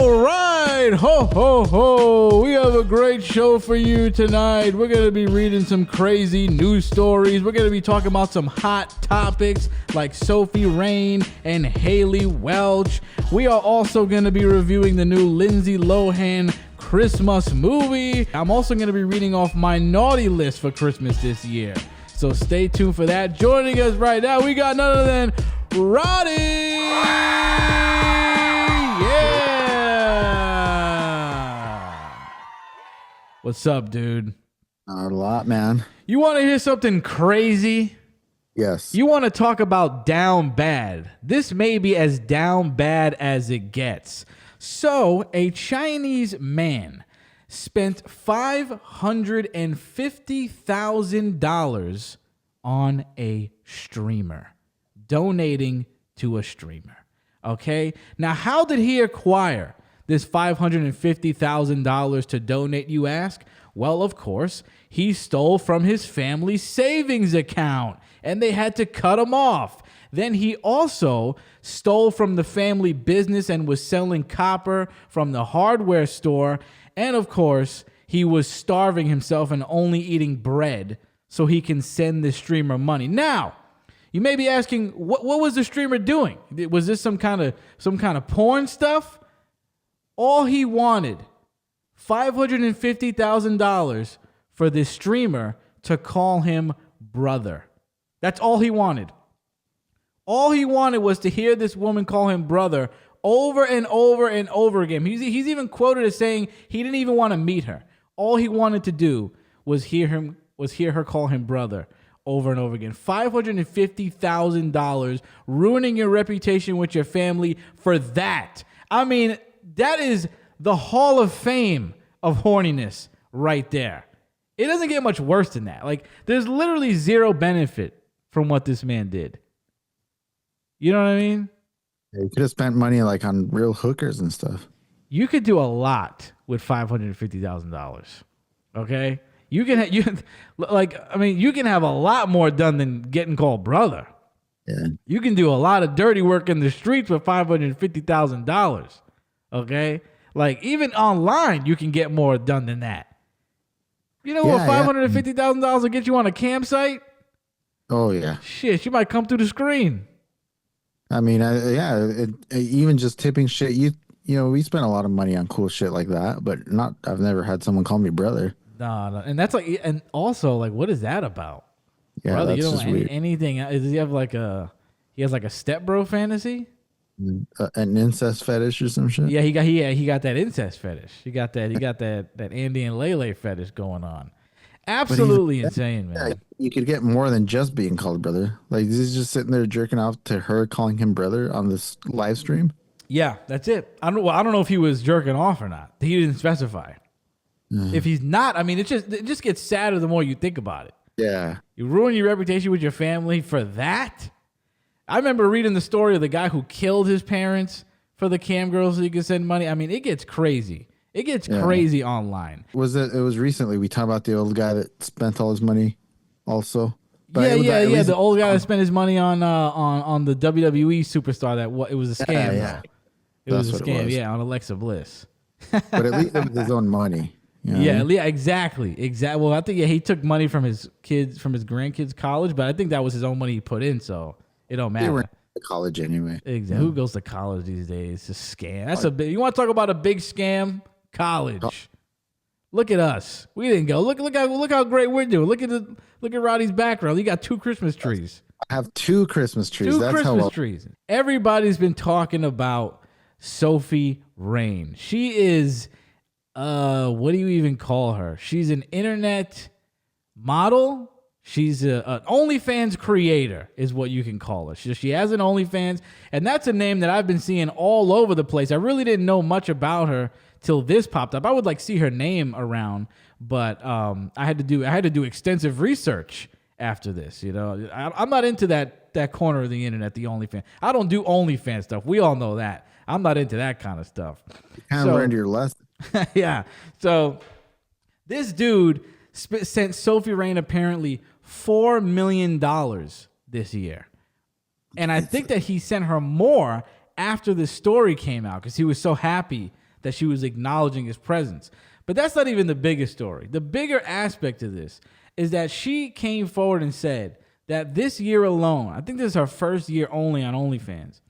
All right, ho, ho, ho. We have a great show for you tonight. We're going to be reading some crazy news stories. We're going to be talking about some hot topics like Sophie Rain and Hailey Welch. We are also going to be reviewing the new Lindsay Lohan Christmas movie. I'm also going to be reading off my naughty list for Christmas this year. So stay tuned for that. Joining us right now, we got none other than Roddy. What's up, dude? Not a lot, man. You want to hear something crazy? Yes. You want to talk about down bad. This may be as down bad as it gets. So, a Chinese man spent $550,000 on a streamer, donating to a streamer. Okay? Now, how did he acquire this $550,000 to donate, you ask? Well, of course, he stole from his family's savings account, and they had to cut him off. Then he also stole from the family business and was selling copper from the hardware store. And of course, he was starving himself and only eating bread so he can send the streamer money. Now, you may be asking, what was the streamer doing? Was this some kind of porn stuff? All he wanted, $550,000 for this streamer to call him brother. That's all he wanted. All he wanted was to hear this woman call him brother over and over and over again. He's even quoted as saying he didn't even want to meet her. All he wanted to do was hear her call him brother over and over again. $550,000, ruining your reputation with your family for that. I mean, that is the Hall of Fame of horniness right there. It doesn't get much worse than that. Like, there's literally zero benefit from what this man did. You know what I mean? You could have spent money like on real hookers and stuff. You could do a lot with $550,000. Okay? You can have a lot more done than getting called brother. Yeah. You can do a lot of dirty work in the streets with $550,000. Okay? Like, even online, you can get more done than that. You know what $550,000 will get you on a campsite? Oh, yeah. Shit, you might come through the screen. I mean, even just tipping shit. You know, we spent a lot of money on cool shit like that, but I've never had someone call me brother. No. And that's like, and also, like, what is that about? Yeah, brother, that's you don't just want weird. anything. Does he have he has like a stepbro fantasy? An incest fetish or some shit? Yeah, he got that incest fetish. He got that Andy and Lele fetish going on. Absolutely insane, man. Yeah, you could get more than just being called brother. Like, he's just sitting there jerking off to her calling him brother on this live stream. Yeah, that's it. I don't know if he was jerking off or not. He didn't specify. If he's not, I mean, it just gets sadder the more you think about it. Yeah. You ruin your reputation with your family for that? I remember reading the story of the guy who killed his parents for the cam girls so he could send money. I mean, it gets crazy. It gets crazy online. It was recently we talked about the old guy that spent all his money also. But yeah. The old guy that spent his money on the WWE superstar it was a scam. Yeah. It was a scam, on Alexa Bliss. But at least it was his own money. You know? Yeah, exactly. Well, I think he took money from his grandkids' college, but I think that was his own money he put in, so it don't matter. They were to college anyway. Exactly. Who goes to college these days? It's a scam. You want to talk about a big scam? College. Look at us. We didn't go. Look how great we're doing. Look at Roddy's background. You got 2 Christmas trees. I have 2 Christmas trees. That's Christmas trees. Everybody's been talking about Sophie Rain. She is what do you even call her? She's an internet model. She's an OnlyFans creator is what you can call her. She has an OnlyFans, and that's a name that I've been seeing all over the place. I really didn't know much about her till this popped up. I would see her name around, but I had to do extensive research after this. You know, I'm not into that corner of the internet, the OnlyFans. I don't do OnlyFans stuff. We all know that. I'm not into that kind of stuff. You kind of learned your lesson. Yeah. So this dude sent Sophie Rain apparently $4 million this year. And I think that he sent her more after the story came out because he was so happy that she was acknowledging his presence. But that's not even the biggest story. The bigger aspect of this is that she came forward and said that this year alone, I think this is her first year only on OnlyFans,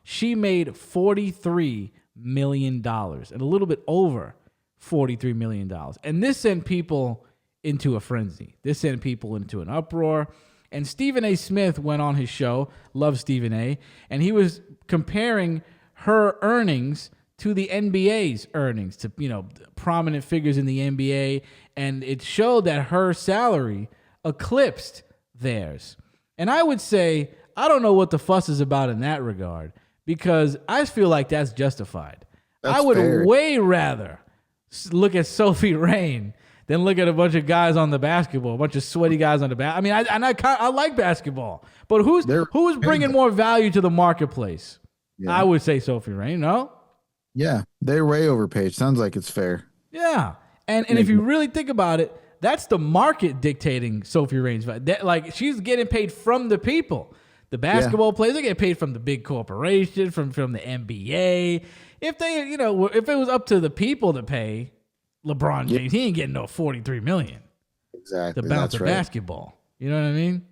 she made $43 million and a little bit over $43 million. And this sent people into a frenzy. This sent people into an uproar. And Stephen A. Smith went on his show, love Stephen A., and he was comparing her earnings to the NBA's earnings, to, prominent figures in the NBA, and it showed that her salary eclipsed theirs. And I would say, I don't know what the fuss is about in that regard, because I feel like that's justified. I would way rather look at Sophie Rain than look at a bunch of guys on the basketball, a bunch of sweaty guys on the basketball. I mean, I like basketball, but who's bringing more value to the marketplace? Yeah. I would say Sophie Rain, no? Yeah, they're way overpaid. Sounds like it's fair. Yeah, and if you really think about it, that's the market dictating Sophie Rain's value. Like, she's getting paid from the people. The basketball players, they get paid from the big corporation, from the NBA. If they, if it was up to the people to pay LeBron James, he ain't getting no $43 million. Exactly. To bounce a basketball. You know what I mean?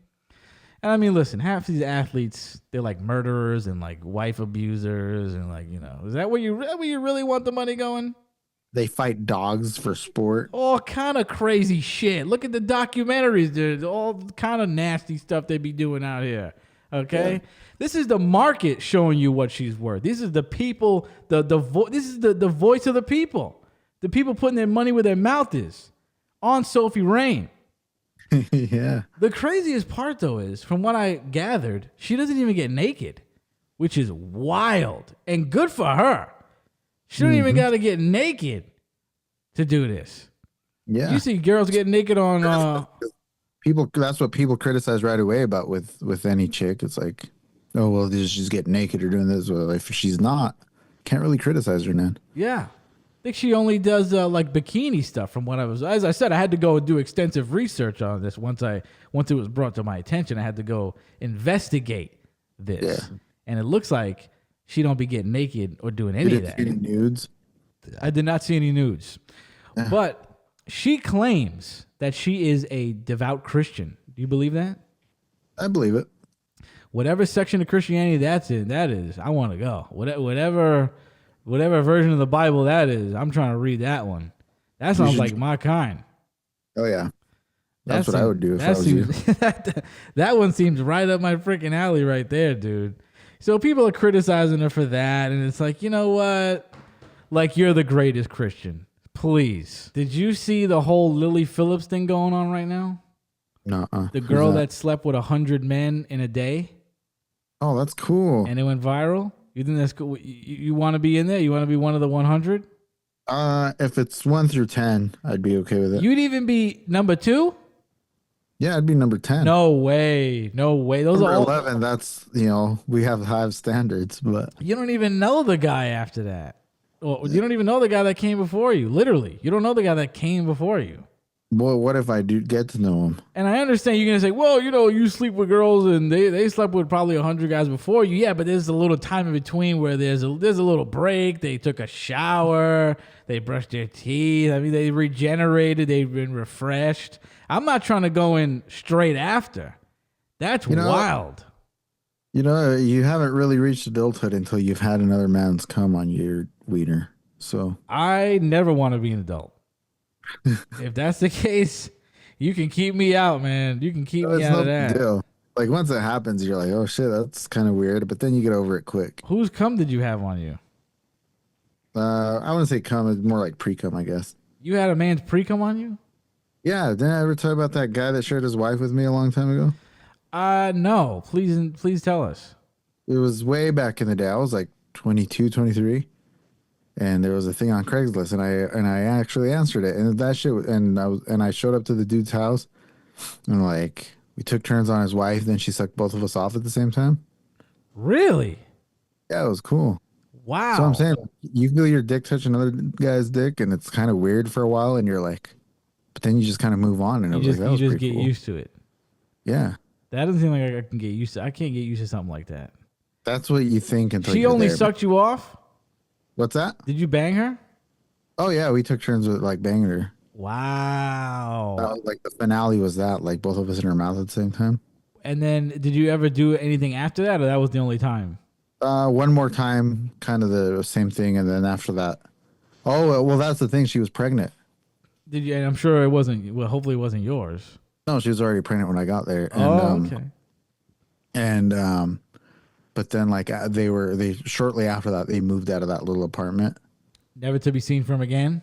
And I mean, listen, half these athletes, they're like murderers and like wife abusers and like, is that where you really want the money going? They fight dogs for sport. All kind of crazy shit. Look at the documentaries. There's all kind of nasty stuff they be doing out here. Okay? Yeah. This is the market showing you what she's worth. This is the people, this is the voice of the people. The people putting their money where their mouth is on Sophie Rain. Yeah. The craziest part, though, is from what I gathered, she doesn't even get naked, which is wild and good for her. She don't even got to get naked to do this. Yeah. You see girls get naked on people. That's what people criticize right away about with any chick. It's like, oh well, she's getting naked or doing this. Well, if she's not, can't really criticize her, man. Yeah. I think she only does like bikini stuff from what as I said, I had to go do extensive research on this once it was brought to my attention. I had to go investigate this. Yeah. And it looks like she don't be getting naked or doing any of that. Any nudes? I did not see any nudes. Yeah. But she claims that she is a devout Christian. Do you believe that? I believe it. Whatever section of Christianity that is, I want to go. Whatever version of the Bible that is, I'm trying to read that one. That sounds like my kind. Oh, yeah. That's what I would do if I was you. That one seems right up my freaking alley right there, dude. So people are criticizing her for that, and it's like, you know what? Like, you're the greatest Christian. Please. Did you see the whole Lily Phillips thing going on right now? Nuh-uh. The girl that slept with 100 men in a day? Oh, that's cool. And it went viral? You think that's cool? You want to be in there? You want to be one of the 100? If it's 1 through 10, I'd be okay with it. You'd even be number 2? Yeah, I'd be number 10. No way. Those number are all 11. That's, we have high standards, but you don't even know the guy after that. Well, you don't even know the guy that came before you. Literally, you don't know the guy that came before you. Well, what if I do get to know him? And I understand you're going to say, well, you sleep with girls and they slept with probably 100 guys before you. Yeah, but there's a little time in between where there's a little break. They took a shower. They brushed their teeth. I mean, they regenerated. They've been refreshed. I'm not trying to go in straight after. That's wild. You haven't really reached adulthood until you've had another man's cum on your wiener. So I never want to be an adult. If that's the case, you can keep me out, man. You can keep me out of that. Deal. Like, once it happens, you're like, oh shit, that's kind of weird. But then you get over it quick. Whose cum did you have on you? I wouldn't say cum. It's more like pre-cum, I guess. You had a man's pre-cum on you? Yeah. Didn't I ever tell you about that guy that shared his wife with me a long time ago? No. Please tell us. It was way back in the day. I was like 22, 23. And there was a thing on Craigslist, and I actually answered it, and that shit. And I showed up to the dude's house, and like we took turns on his wife. Then she sucked both of us off at the same time. Really? Yeah, it was cool. Wow. So I'm saying, you feel your dick touch another guy's dick, and it's kind of weird for a while, and you're like, but then you just kind of move on, and you just get used to it. Yeah. That doesn't seem like I can get used to. I can't get used to something like that. That's what you think until she only sucked you off. What's that? Did you bang her? Oh yeah, we took turns with like banging her. Wow. Like the finale was that, like both of us in her mouth at the same time. And then did you ever do anything after that, or that was the only time? One more time, kind of the same thing, and then after that. Oh well, that's the thing. She was pregnant. Did you? And I'm sure it wasn't. Well, hopefully it wasn't yours. No, she was already pregnant when I got there, Oh, okay. but then like they shortly after that they moved out of that little apartment. Never to be seen from again.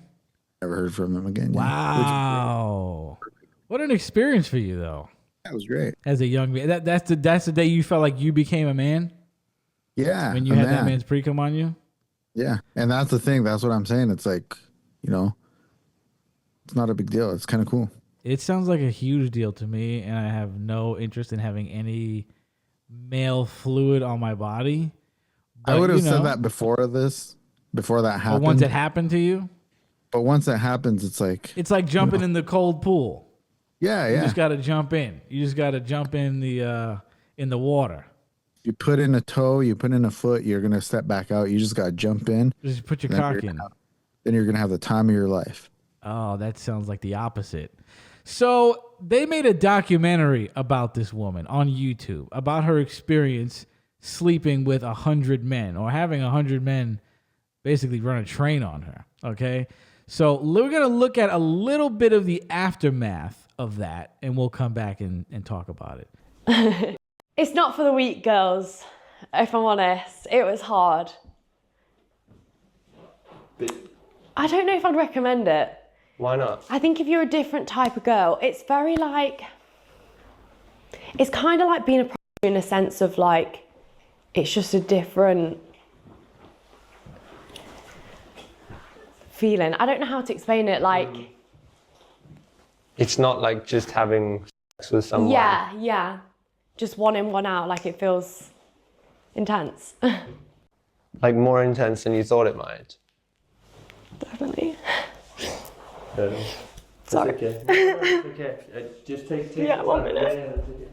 Never heard from them again. Wow. What an experience for you, though. That was great. As a young man, that's the day you felt like you became a man. Yeah, When you had that man's pre come on you. Yeah, and that's the thing. That's what I'm saying. It's like, it's not a big deal. It's kind of cool. It sounds like a huge deal to me, and I have no interest in having any male fluid on my body. But, I would have said that before that happened. But once it happened to you, but once it happens, it's like jumping in the cold pool. Yeah, You just got to jump in. You just got to jump in the water. You put in a toe, you put in a foot, you're gonna step back out. You just got to jump in. Just put your cock in. Then you're gonna have the time of your life. Oh, that sounds like the opposite. So they made a documentary about this woman on YouTube, about her experience sleeping with 100 men or having 100 men basically run a train on her. Okay. So we're going to look at a little bit of the aftermath of that, and we'll come back and talk about it. It's not for the weak, girls, if I'm honest. It was hard. I don't know if I'd recommend it. Why not? I think if you're a different type of girl, it's very like, it's kind of like being a prostitute in a sense of like, it's just a different feeling. I don't know how to explain it. Like, it's not like just having sex with someone. Yeah. Just one in, one out. Like, it feels intense. Like more intense than you thought it might. Definitely. It's Sorry. okay. It's okay. Just take Yeah, 1 minute. Yeah, take it.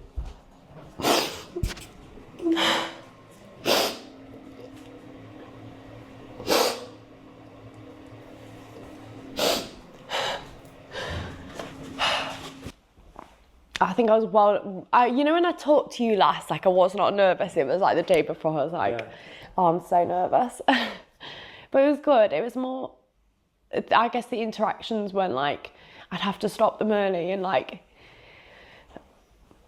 I think I was when I talked to you last, like I was not nervous. It was like the day before I was like, oh, I'm so nervous. But it was good. It was more, I guess the interactions when like, I'd have to stop them early and like,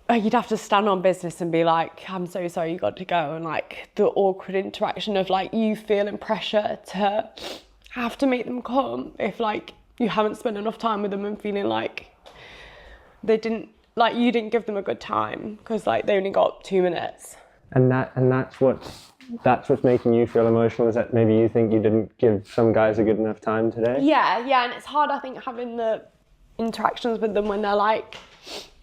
you'd have to stand on business and be like, I'm so sorry, you got to go. And like the awkward interaction of like, you feeling pressure to have to make them come if like you haven't spent enough time with them and feeling like you didn't give them a good time because like they only got 2 minutes. And that's what's making you feel emotional, is that maybe you think you didn't give some guys a good enough time today? Yeah, and it's hard, I think, having the interactions with them when they're like,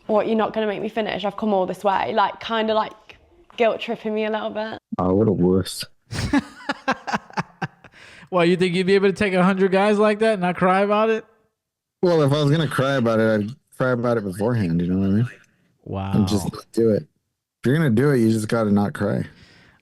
what, you're not going to make me finish? I've come all this way. Like, kind of like guilt tripping me a little bit. Oh, what a wuss. Well, you think you'd be able to take 100 guys like that and not cry about it? Well, if I was gonna cry about it, I'd cry about it beforehand. You know what I mean? Wow. And just do it. If you're gonna do it, you just gotta not cry.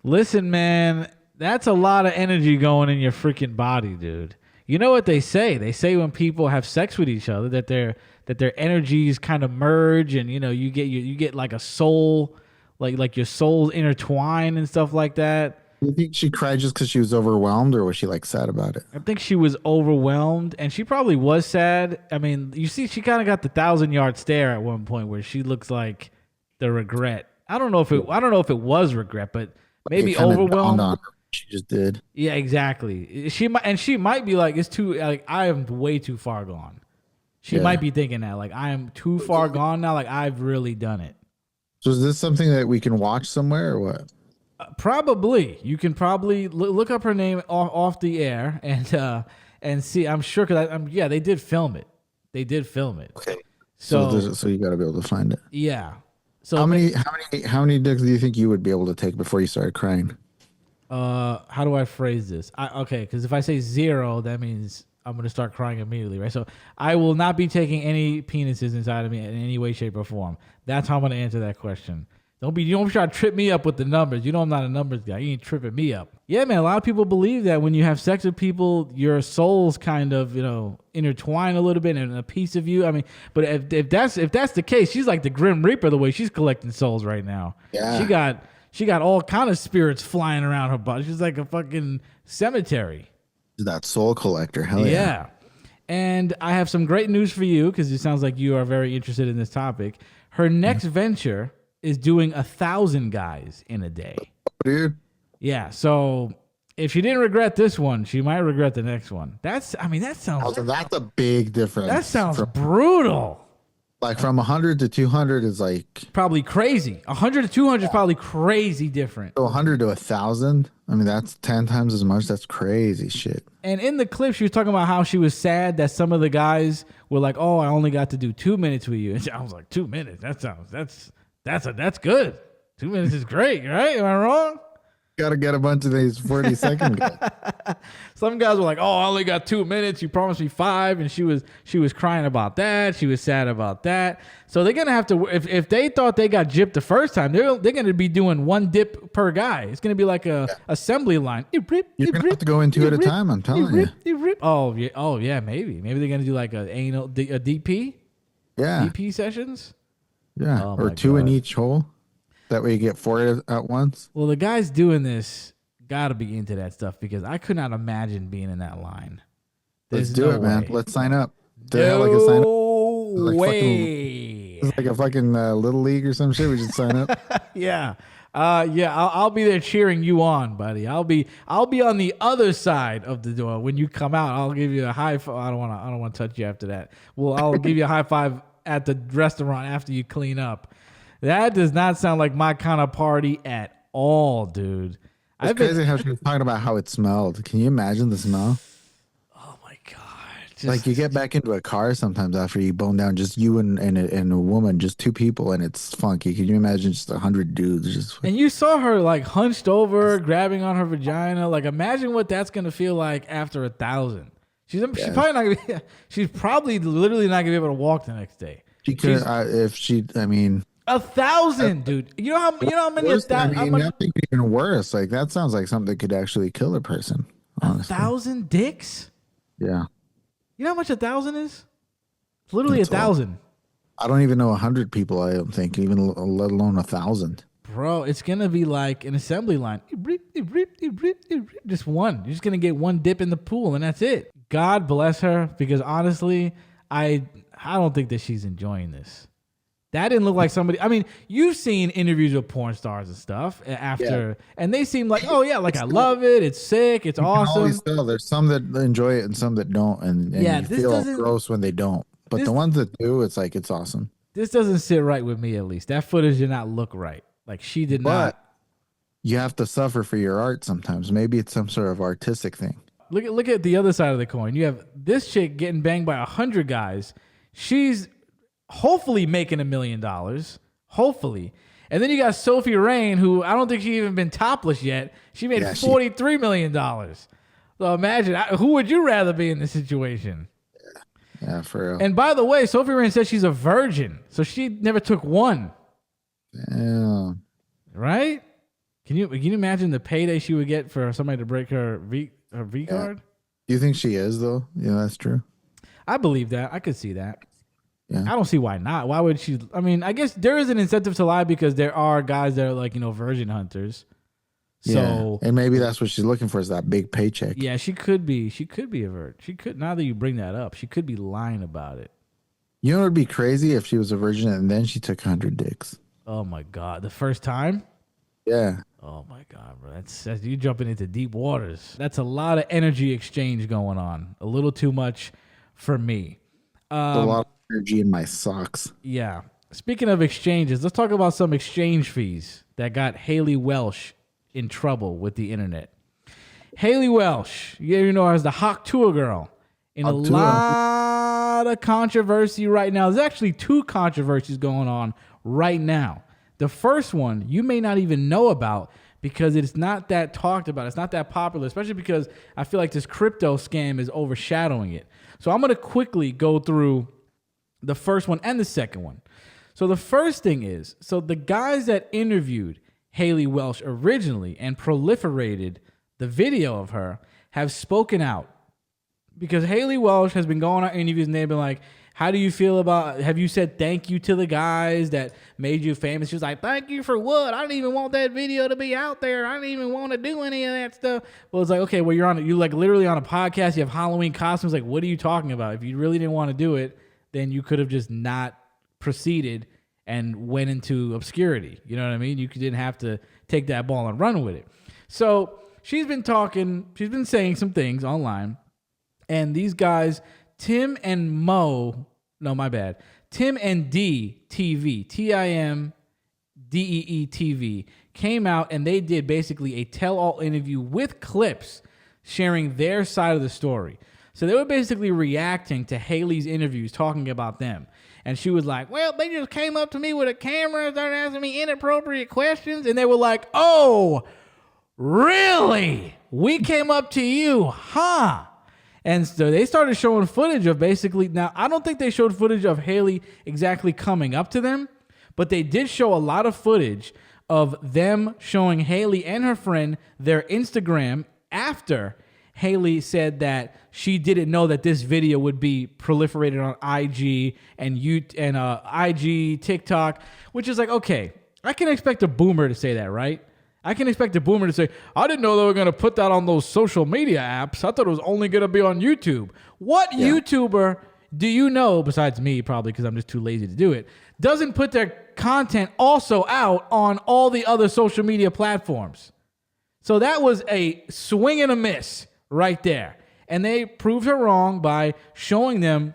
Listen, man, that's a lot of energy going in your freaking body, dude. You know what they say? They say when people have sex with each other that their energies kind of merge, and you get like a soul, like your souls intertwine and stuff like that. Do you think she cried just because she was overwhelmed, or was she like sad about it? I think she was overwhelmed, and she probably was sad. I mean, you see, she kind of got the 1,000-yard stare at one point where she looks like the regret. I don't know if it was regret, but maybe overwhelmed. On her. She just did. Yeah, exactly. She might be like, it's too, like, I am way too far gone. She might be thinking that, like, I am too far gone now. Like, I've really done it. So is this something that we can watch somewhere or what? Probably. You can probably look up her name off the air and see. I'm sure because they did film it. They did film it. Okay. So you got to be able to find it. Yeah. So how many dicks do you think you would be able to take before you started crying? How do I phrase this? Okay, because if I say 0, that means I'm gonna start crying immediately, right? So I will not be taking any penises inside of me in any way, shape, or form. That's how I'm gonna answer that question. You don't try to trip me up with the numbers. You know I'm not a numbers guy. You ain't tripping me up. Yeah, man. A lot of people believe that when you have sex with people, your souls kind of, intertwine a little bit and a piece of you. I mean, but if that's the case, she's like the Grim Reaper the way she's collecting souls right now. Yeah. She got all kind of spirits flying around her body. She's like a fucking cemetery. That soul collector. Hell yeah. And I have some great news for you because it sounds like you are very interested in this topic. Her next venture is doing 1,000 guys in a day. Dude. Yeah. So if she didn't regret this one, she might regret the next one. That's a big difference. That sounds brutal. Like from 100 to 200 is like probably crazy. 100 to 200 is probably crazy different. 100 to 1,000. I mean, that's 10 times as much. That's crazy shit. And in the clip, she was talking about how she was sad that some of the guys were like, "Oh, I only got to do 2 minutes with you." And I was like, 2 minutes? That's good. 2 minutes is great, right? Am I wrong? Gotta get a bunch of these 40-second guys. Some guys were like, "Oh, I only got 2 minutes. You promised me 5," and she was crying about that. She was sad about that. So they're gonna have to. If they thought they got gypped the first time, they're gonna be doing one dip per guy. It's gonna be like a assembly line. You're gonna have to go in two at a time. I'm telling you. Oh yeah. Maybe they're gonna do like a DP. Yeah. DP sessions. Yeah, Oh or my 2 God. in each hole. That way you get 4 at once. Well, the guys doing this got to be into that stuff because I could not imagine being in that line. Let's There's do no it, man. way. Let's sign up. Do they No have like a sign up? way. It's like a fucking little league or some shit. We should sign up. Yeah. I'll be there cheering you on, buddy. I'll be on the other side of the door when you come out. I'll give you a high five. I don't want to touch you after that. Well, I'll give you a high five at the restaurant after you clean up. That does not sound like my kind of party at all, dude. It's crazy how she was talking about how it smelled. Can you imagine the smell? Oh my God. Like you get back into a car sometimes after you bone down, just you and a woman, just 2 people, and it's funky. Can you imagine just 100 dudes? And you saw her like hunched over, grabbing on her vagina. Like imagine what that's gonna feel like after 1,000. She's probably not gonna be. She's probably literally not gonna be able to walk the next day. She could if she. I mean. 1,000, dude. You know how many of that? Nothing even worse. Like that sounds like something that could actually kill a person. Honestly. 1,000 dicks? Yeah. You know how much 1,000 is? It's literally 1,000. I don't even know 100 people. I don't think, even let alone 1,000. Bro, it's gonna be like an assembly line. Just one. You're just gonna get one dip in the pool, and that's it. God bless her, because honestly, I don't think that she's enjoying this. That didn't look like somebody. I mean, you've seen interviews with porn stars and stuff after, and they seem like, oh yeah, like I love it. It's sick. It's awesome. Always tell. There's some that enjoy it and some that don't, and yeah, you feel gross when they don't. But the ones that do, it's like it's awesome. This doesn't sit right with me, at least. That footage did not look right. Like she did not. You have to suffer for your art sometimes. Maybe it's some sort of artistic thing. Look at the other side of the coin. You have this chick getting banged by 100 guys. She's hopefully making $1 million. Hopefully. And then you got Sophie Rain, who I don't think she even been topless yet. She made $43 million. So imagine, who would you rather be in this situation? Yeah, for real. And by the way, Sophie Rain said she's a virgin, so she never took one. Yeah. Right? Can you imagine the payday she would get for somebody to break her V card? Do you think she is though? Yeah, that's true. I believe that. I could see that. Yeah. I don't see why not. Why would she? I mean, I guess there is an incentive to lie because there are guys that are like, virgin hunters. So, and maybe that's what she's looking for, is that big paycheck. Yeah, she could be a virgin. She could, now that you bring that up, she could be lying about it. You know what would be crazy if she was a virgin and then she took 100 dicks. Oh my God. The first time? Yeah. Oh my God, bro. That's you jumping into deep waters. That's a lot of energy exchange going on. A little too much for me. A lot of energy in my socks. Yeah. Speaking of exchanges, let's talk about some exchange fees that got Hailey Welch in trouble with the internet. Hailey Welch, you know her as the hot Tuah girl, in a lot of controversy right now. There's actually 2 controversies going on right now. The first one you may not even know about because it's not that talked about. It's not that popular, especially because I feel like this crypto scam is overshadowing it. So I'm going to quickly go through the first one and the second one. So the first thing is, so the guys that interviewed Hailey Welch originally and proliferated the video of her have spoken out, because Hailey Welch has been going on interviews and they've been like, how do you feel about, have you said thank you to the guys that made you famous? She was like, thank you for what? I didn't even want that video to be out there. I didn't even want to do any of that stuff. Well, it's like, okay, well, you're like literally on a podcast. You have Halloween costumes. Like, what are you talking about? If you really didn't want to do it, then you could have just not proceeded and went into obscurity. You know what I mean? You didn't have to take that ball and run with it. So she's been saying some things online, and these guys, Tim and D TV, TIMDEE TV, came out and they did basically a tell-all interview with clips sharing their side of the story. So they were basically reacting to Hailey's interviews, talking about them. And she was like, well, they just came up to me with a camera and started asking me inappropriate questions. And they were like, oh, really? We came up to you, huh? And so they started showing footage of basically, now I don't think they showed footage of Hailey exactly coming up to them, but they did show a lot of footage of them showing Hailey and her friend their Instagram after Hailey said that she didn't know that this video would be proliferated on IG and IG, TikTok, which is like, okay, I can expect a boomer to say that, right? I can expect a boomer to say, I didn't know they were going to put that on those social media apps. I thought it was only going to be on YouTube. What YouTuber do you know, besides me probably because I'm just too lazy to do it, doesn't put their content also out on all the other social media platforms? So that was a swing and a miss right there. And they proved her wrong by showing them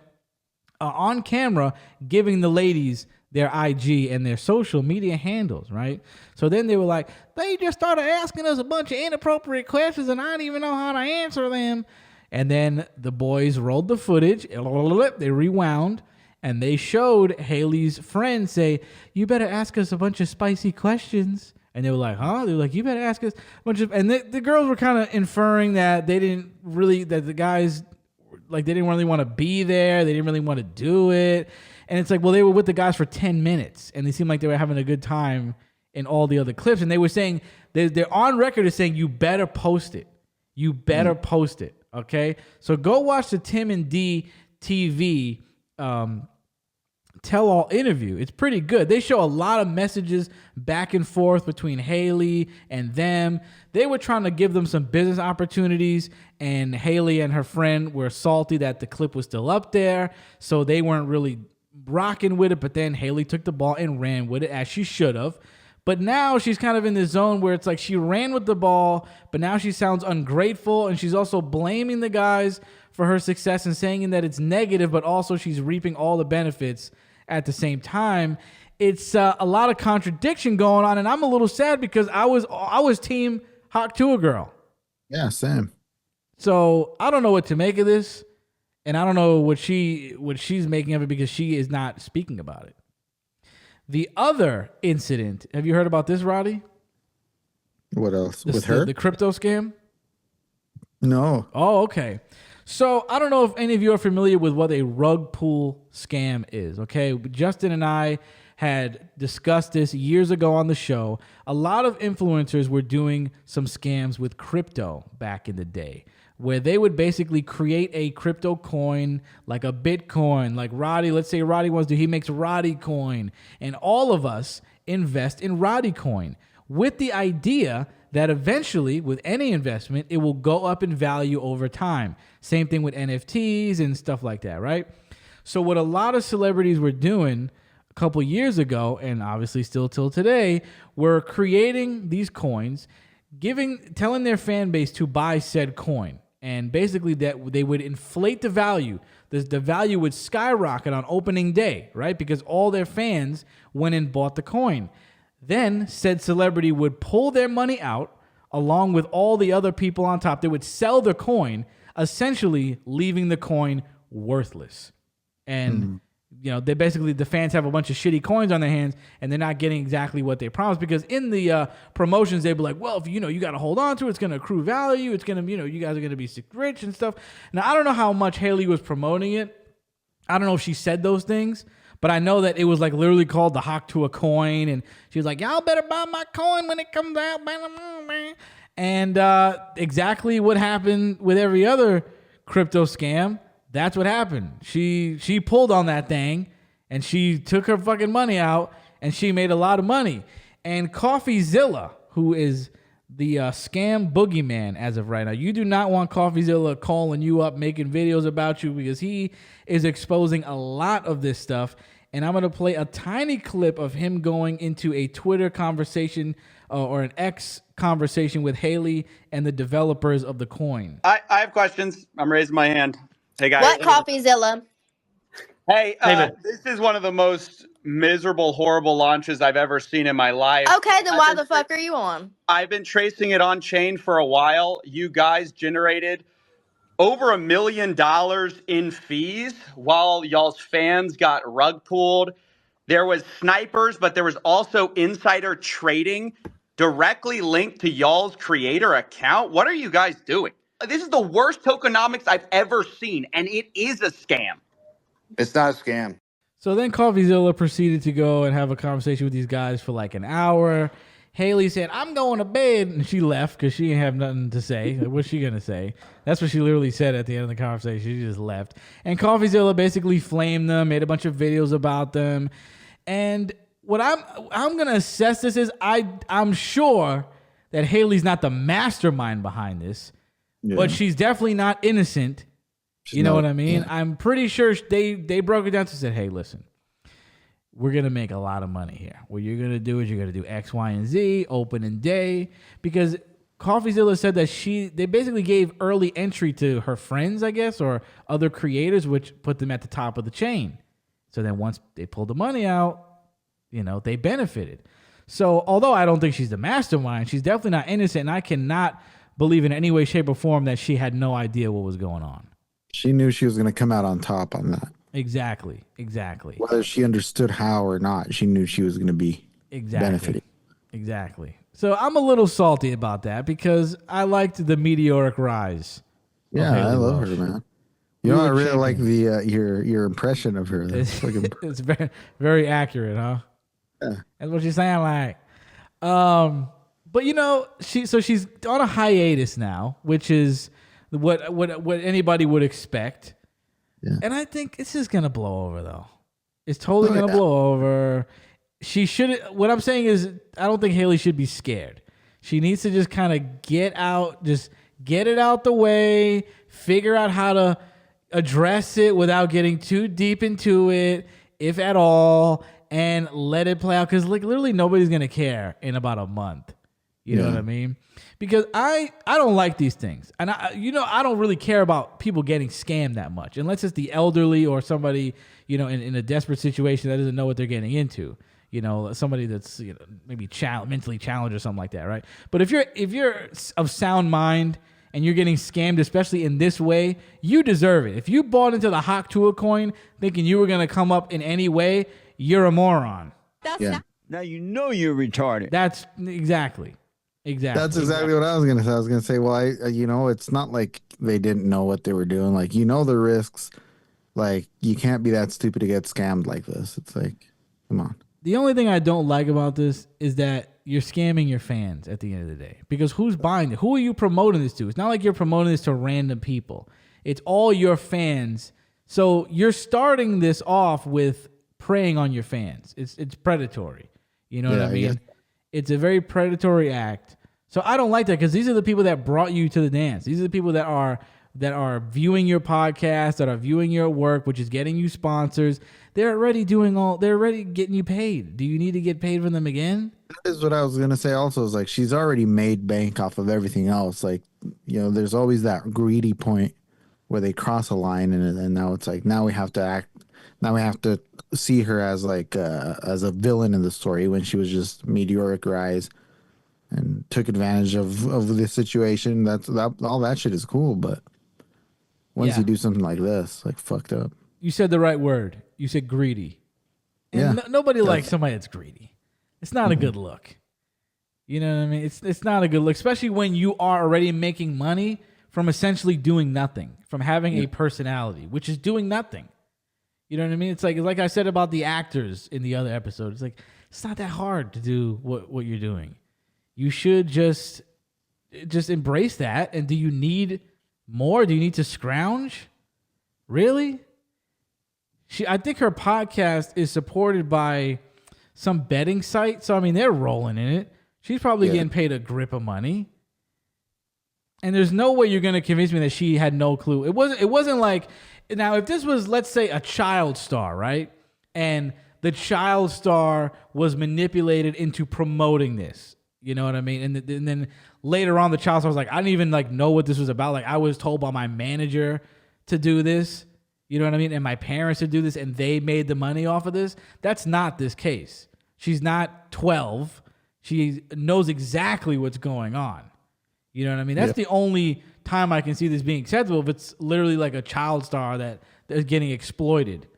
on camera, giving the ladies their IG and their social media handles, right? So then they were like, they just started asking us a bunch of inappropriate questions and I didn't even know how to answer them. And then the boys rolled the footage, they rewound, and they showed Hailey's friend say, you better ask us a bunch of spicy questions. And they were like, huh? They were like, you better ask us a bunch of, and the girls were kind of inferring that they didn't really, that the guys, like they didn't really want to be there. They didn't really want to do it. And it's like, well, they were with the guys for 10 minutes and they seemed like they were having a good time in all the other clips. And they were saying, they're on record as saying, you better post it. You better post it. Okay. So go watch the Tim and D TV, tell-all interview. It's pretty good. They show a lot of messages back and forth between Hailey and them. They were trying to give them some business opportunities, and Hailey and her friend were salty that the clip was still up there, so they weren't really rocking with it. But then Hailey took the ball and ran with it, as she should have. But now she's kind of in this zone where it's like she ran with the ball, but now she sounds ungrateful, and she's also blaming the guys for her success and saying that it's negative, but also she's reaping all the benefits at the same time. It's a lot of contradiction going on, and I'm a little sad because I was team Hawk Tuah girl. Yeah, same. So I don't know what to make of this, and I don't know what she's making of it because she is not speaking about it. The other incident, have you heard about this, Roddy? What else? With her? The crypto scam? No. Oh, okay. So I don't know if any of you are familiar with what a rug pull scam is, okay? Justin and I had discussed this years ago on the show. A lot of influencers were doing some scams with crypto back in the day, where they would basically create a crypto coin, like a Bitcoin, like Roddy. Let's say Roddy wants to, he makes Roddy coin, and all of us invest in Roddy coin with the idea that eventually, with any investment, it will go up in value over time. Same thing with NFTs and stuff like that, right? So what a lot of celebrities were doing a couple years ago, and obviously still till today, were creating these coins, telling their fan base to buy said coin. And basically that they would inflate the value. The value would skyrocket on opening day, right? Because all their fans went and bought the coin. Then said celebrity would pull their money out along with all the other people on top. They would sell the coin, essentially leaving the coin worthless. And you know, they basically, the fans have a bunch of shitty coins on their hands and they're not getting exactly what they promised, because in the promotions they'd be like, well, if you got to hold on to it, it's going to accrue value, it's going to, you guys are going to be rich and stuff. Now I don't know how much Hailey was promoting it. I don't know if she said those things, But I know that it was like literally called the Hawk to a coin, and she was like, "Y'all better buy my coin when it comes out." And exactly what happened with every other crypto scam, that's what happened. She pulled on that thing, and she took her fucking money out, and she made a lot of money. And CoffeeZilla, who is the scam boogeyman as of right now. You do not want CoffeeZilla calling you up, making videos about you, because he is exposing a lot of this stuff. And I'm going to play a tiny clip of him going into a Twitter conversation or an X conversation with Hailey and the developers of the coin. I have questions. I'm raising my hand. Hey, guys. What CoffeeZilla? Hey, David. this is one of the most miserable, horrible launches I've ever seen in my life. Okay, then why the fuck are you on? I've been tracing it on chain for a while. You guys generated over $1 million in fees while y'all's fans got rug pulled. There was snipers, but there was also insider trading directly linked to y'all's creator account. What are you guys doing? This is the worst tokenomics I've ever seen, and it is a scam. It's not a scam. So then CoffeeZilla proceeded to go and have a conversation with these guys for like an hour. Hailey said, "I'm going to bed," and she left because she didn't have nothing to say. Like, what's she going to say? That's what she literally said at the end of the conversation. She just left. And CoffeeZilla basically flamed them, made a bunch of videos about them. And what I'm going to assess this is I'm sure that Hailey's not the mastermind behind this, but she's definitely not innocent. You know what I mean? Yeah. I'm pretty sure they broke it down to said, "Hey, listen, we're going to make a lot of money here. What you're going to do is you're going to do X, Y, and Z, opening day." Because CoffeeZilla said that they basically gave early entry to her friends, I guess, or other creators, which put them at the top of the chain. So then once they pulled the money out, they benefited. So although I don't think she's the mastermind, she's definitely not innocent, and I cannot believe in any way, shape, or form that she had no idea what was going on. She knew she was going to come out on top on that. Exactly. Whether she understood how or not, she knew she was going to be benefiting. Exactly. So I'm a little salty about that because I liked the meteoric rise. Yeah, I love her, man. I really like the your impression of her. It's very, very accurate, huh? Yeah. That's what you sound like. But she's on a hiatus now, which is what anybody would expect. Yeah. And I think it's just gonna blow over, though. It's totally gonna blow over. She should. What I'm saying is, I don't think Hailey should be scared. She needs to just kind of get it out the way, figure out how to address it without getting too deep into it, if at all, and let it play out. Because literally nobody's gonna care in about a month. You know what I mean? Because I don't like these things. And I don't really care about people getting scammed that much. Unless it's the elderly or somebody, in a desperate situation that doesn't know what they're getting into. Somebody that's maybe mentally challenged or something like that, right? But if you're of sound mind and you're getting scammed, especially in this way, you deserve it. If you bought into the Hawk Tuah coin thinking you were going to come up in any way, you're a moron. Now you're retarded. That's exactly. That's exactly what I was gonna say. I was gonna say, well, it's not like they didn't know what they were doing. Like, the risks. Like, you can't be that stupid to get scammed like this. It's like, come on. The only thing I don't like about this is that you're scamming your fans at the end of the day. Because who's buying it? Who are you promoting this to? It's not like you're promoting this to random people. It's all your fans. So you're starting this off with preying on your fans. It's predatory. You know what I mean? Yeah. It's a very predatory act. So I don't like that because these are the people that brought you to the dance. These are the people that are viewing your podcast, that are viewing your work, which is getting you sponsors. They're already getting you paid. Do you need to get paid from them again? That is what I was going to say also, is like, she's already made bank off of everything else. Like, there's always that greedy point where they cross a line, and then now it's like, now we have to see her as like as a villain in the story when she was just meteoric rise and took advantage of the situation. All that shit is cool, but once you do something like this, like, fucked up. You said the right word. You said greedy. And nobody likes somebody that's greedy. It's not a good look. You know what I mean? It's not a good look, especially when you are already making money from essentially doing nothing, from having a personality, which is doing nothing. You know what I mean? It's like I said about the actors in the other episode. It's like, it's not that hard to do what you're doing. You should just embrace that. And do you need more? Do you need to scrounge? Really? I think her podcast is supported by some betting site. So, I mean, they're rolling in it. She's probably getting paid a grip of money. And there's no way you're going to convince me that she had no clue. It wasn't like, now if this was, let's say, a child star, right? And the child star was manipulated into promoting this. You know what I mean? And then later on, the child star was like, I didn't even like know what this was about. Like, I was told by my manager to do this. You know what I mean? And my parents to do this, and they made the money off of this. That's not this case. She's not 12. She knows exactly what's going on. You know what I mean? That's the only time I can see this being acceptable if it's literally like a child star that is getting exploited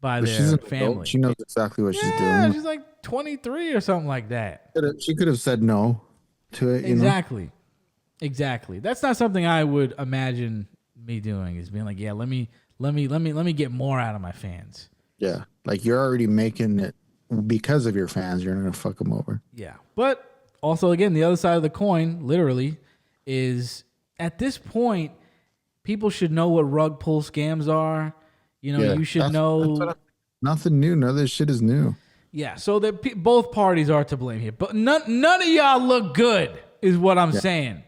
by their family. Adult. She knows exactly what she's doing. Yeah, she's like 23 or something like that. She could have said no to it. Exactly. Exactly. That's not something I would imagine me doing, is being like, yeah, let me get more out of my fans. Yeah. Like, you're already making it because of your fans. You're not going to fuck them over. Yeah. But also, again, the other side of the coin, literally, is at this point, people should know what rug pull scams are. You know, you should know. Nothing new. None of this shit is new. Yeah. So that both parties are to blame here. But none of y'all look good, is what I'm saying.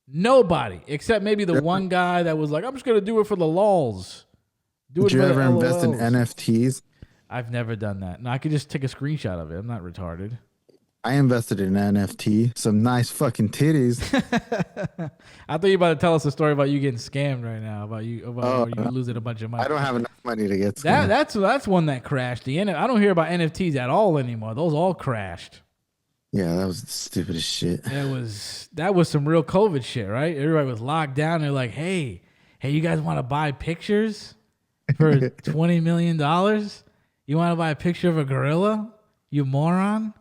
Nobody, except maybe the one guy that was like, I'm just going to do it for the lols. Did you ever invest in NFTs? I've never done that. No, I could just take a screenshot of it. I'm not retarded. I invested in NFT. Some nice fucking titties. I thought you were about to tell us a story about you getting scammed right now. About you losing a bunch of money. I don't have enough money to get scammed. That's one that crashed. I don't hear about NFTs at all anymore. Those all crashed. Yeah, that was the stupidest shit. That was some real COVID shit, right? Everybody was locked down. They're like, hey, you guys want to buy pictures for $20 million? You want to buy a picture of a gorilla? You moron?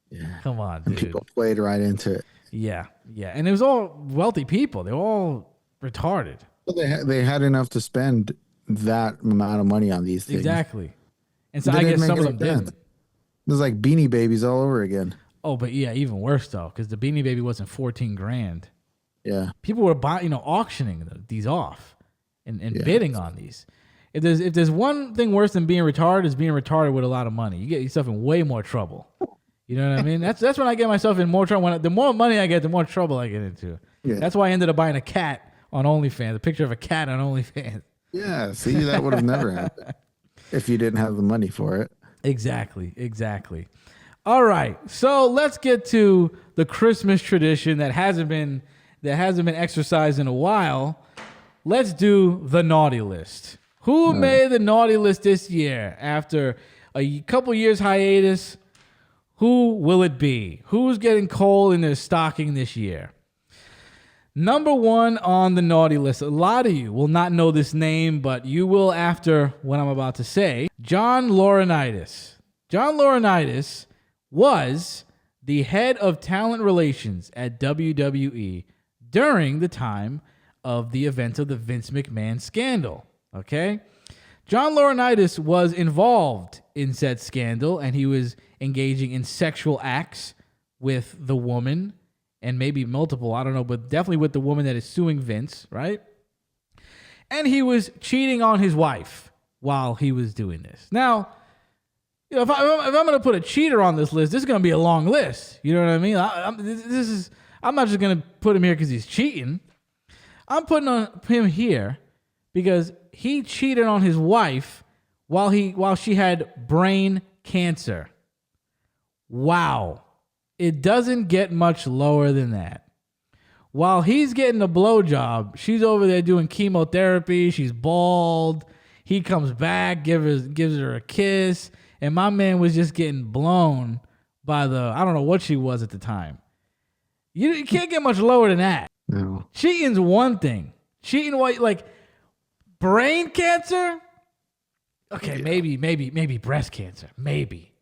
Yeah. Come on, dude. And people played right into it. Yeah. And it was all wealthy people. They were all retarded. But they had enough to spend that amount of money on these things. Exactly. And so I guess some of them did. There's like Beanie Babies all over again. Oh, but yeah, even worse though, because the Beanie Baby wasn't $14,000. Yeah. People were buying, auctioning these off and bidding on these. If there's one thing worse than being retarded, is being retarded with a lot of money. You get yourself in way more trouble. You know what I mean? That's when I get myself in more trouble. The more money I get, the more trouble I get into. Yeah. That's why I ended up buying a cat on OnlyFans, a picture of a cat on OnlyFans. Yeah, see, that would have never happened if you didn't have the money for it. Exactly. All right, so let's get to the Christmas tradition that hasn't been exercised in a while. Let's do the naughty list. Who made the naughty list this year after a couple years hiatus? Who will it be? Who's getting coal in their stocking this year? Number one on the naughty list. A lot of you will not know this name, but you will after what I'm about to say. John Laurinaitis. John Laurinaitis was the head of talent relations at WWE during the time of the events of the Vince McMahon scandal. Okay? John Laurinaitis was involved in said scandal, and he was engaging in sexual acts with the woman, and maybe multiple, I don't know, but definitely with the woman that is suing Vince, right? And he was cheating on his wife while he was doing this. Now, if I'm going to put a cheater on this list, this is going to be a long list. You know what I mean? I'm not just going to put him here because he's cheating. I'm putting on him here because he cheated on his wife while she had brain cancer. Wow. It doesn't get much lower than that. While he's getting a blowjob, she's over there doing chemotherapy. She's bald. He comes back, gives her a kiss, and my man was just getting blown by I don't know what she was at the time. You can't get much lower than that. No. Cheating's one thing. Cheating, like brain cancer? Okay, yeah. maybe breast cancer. Maybe.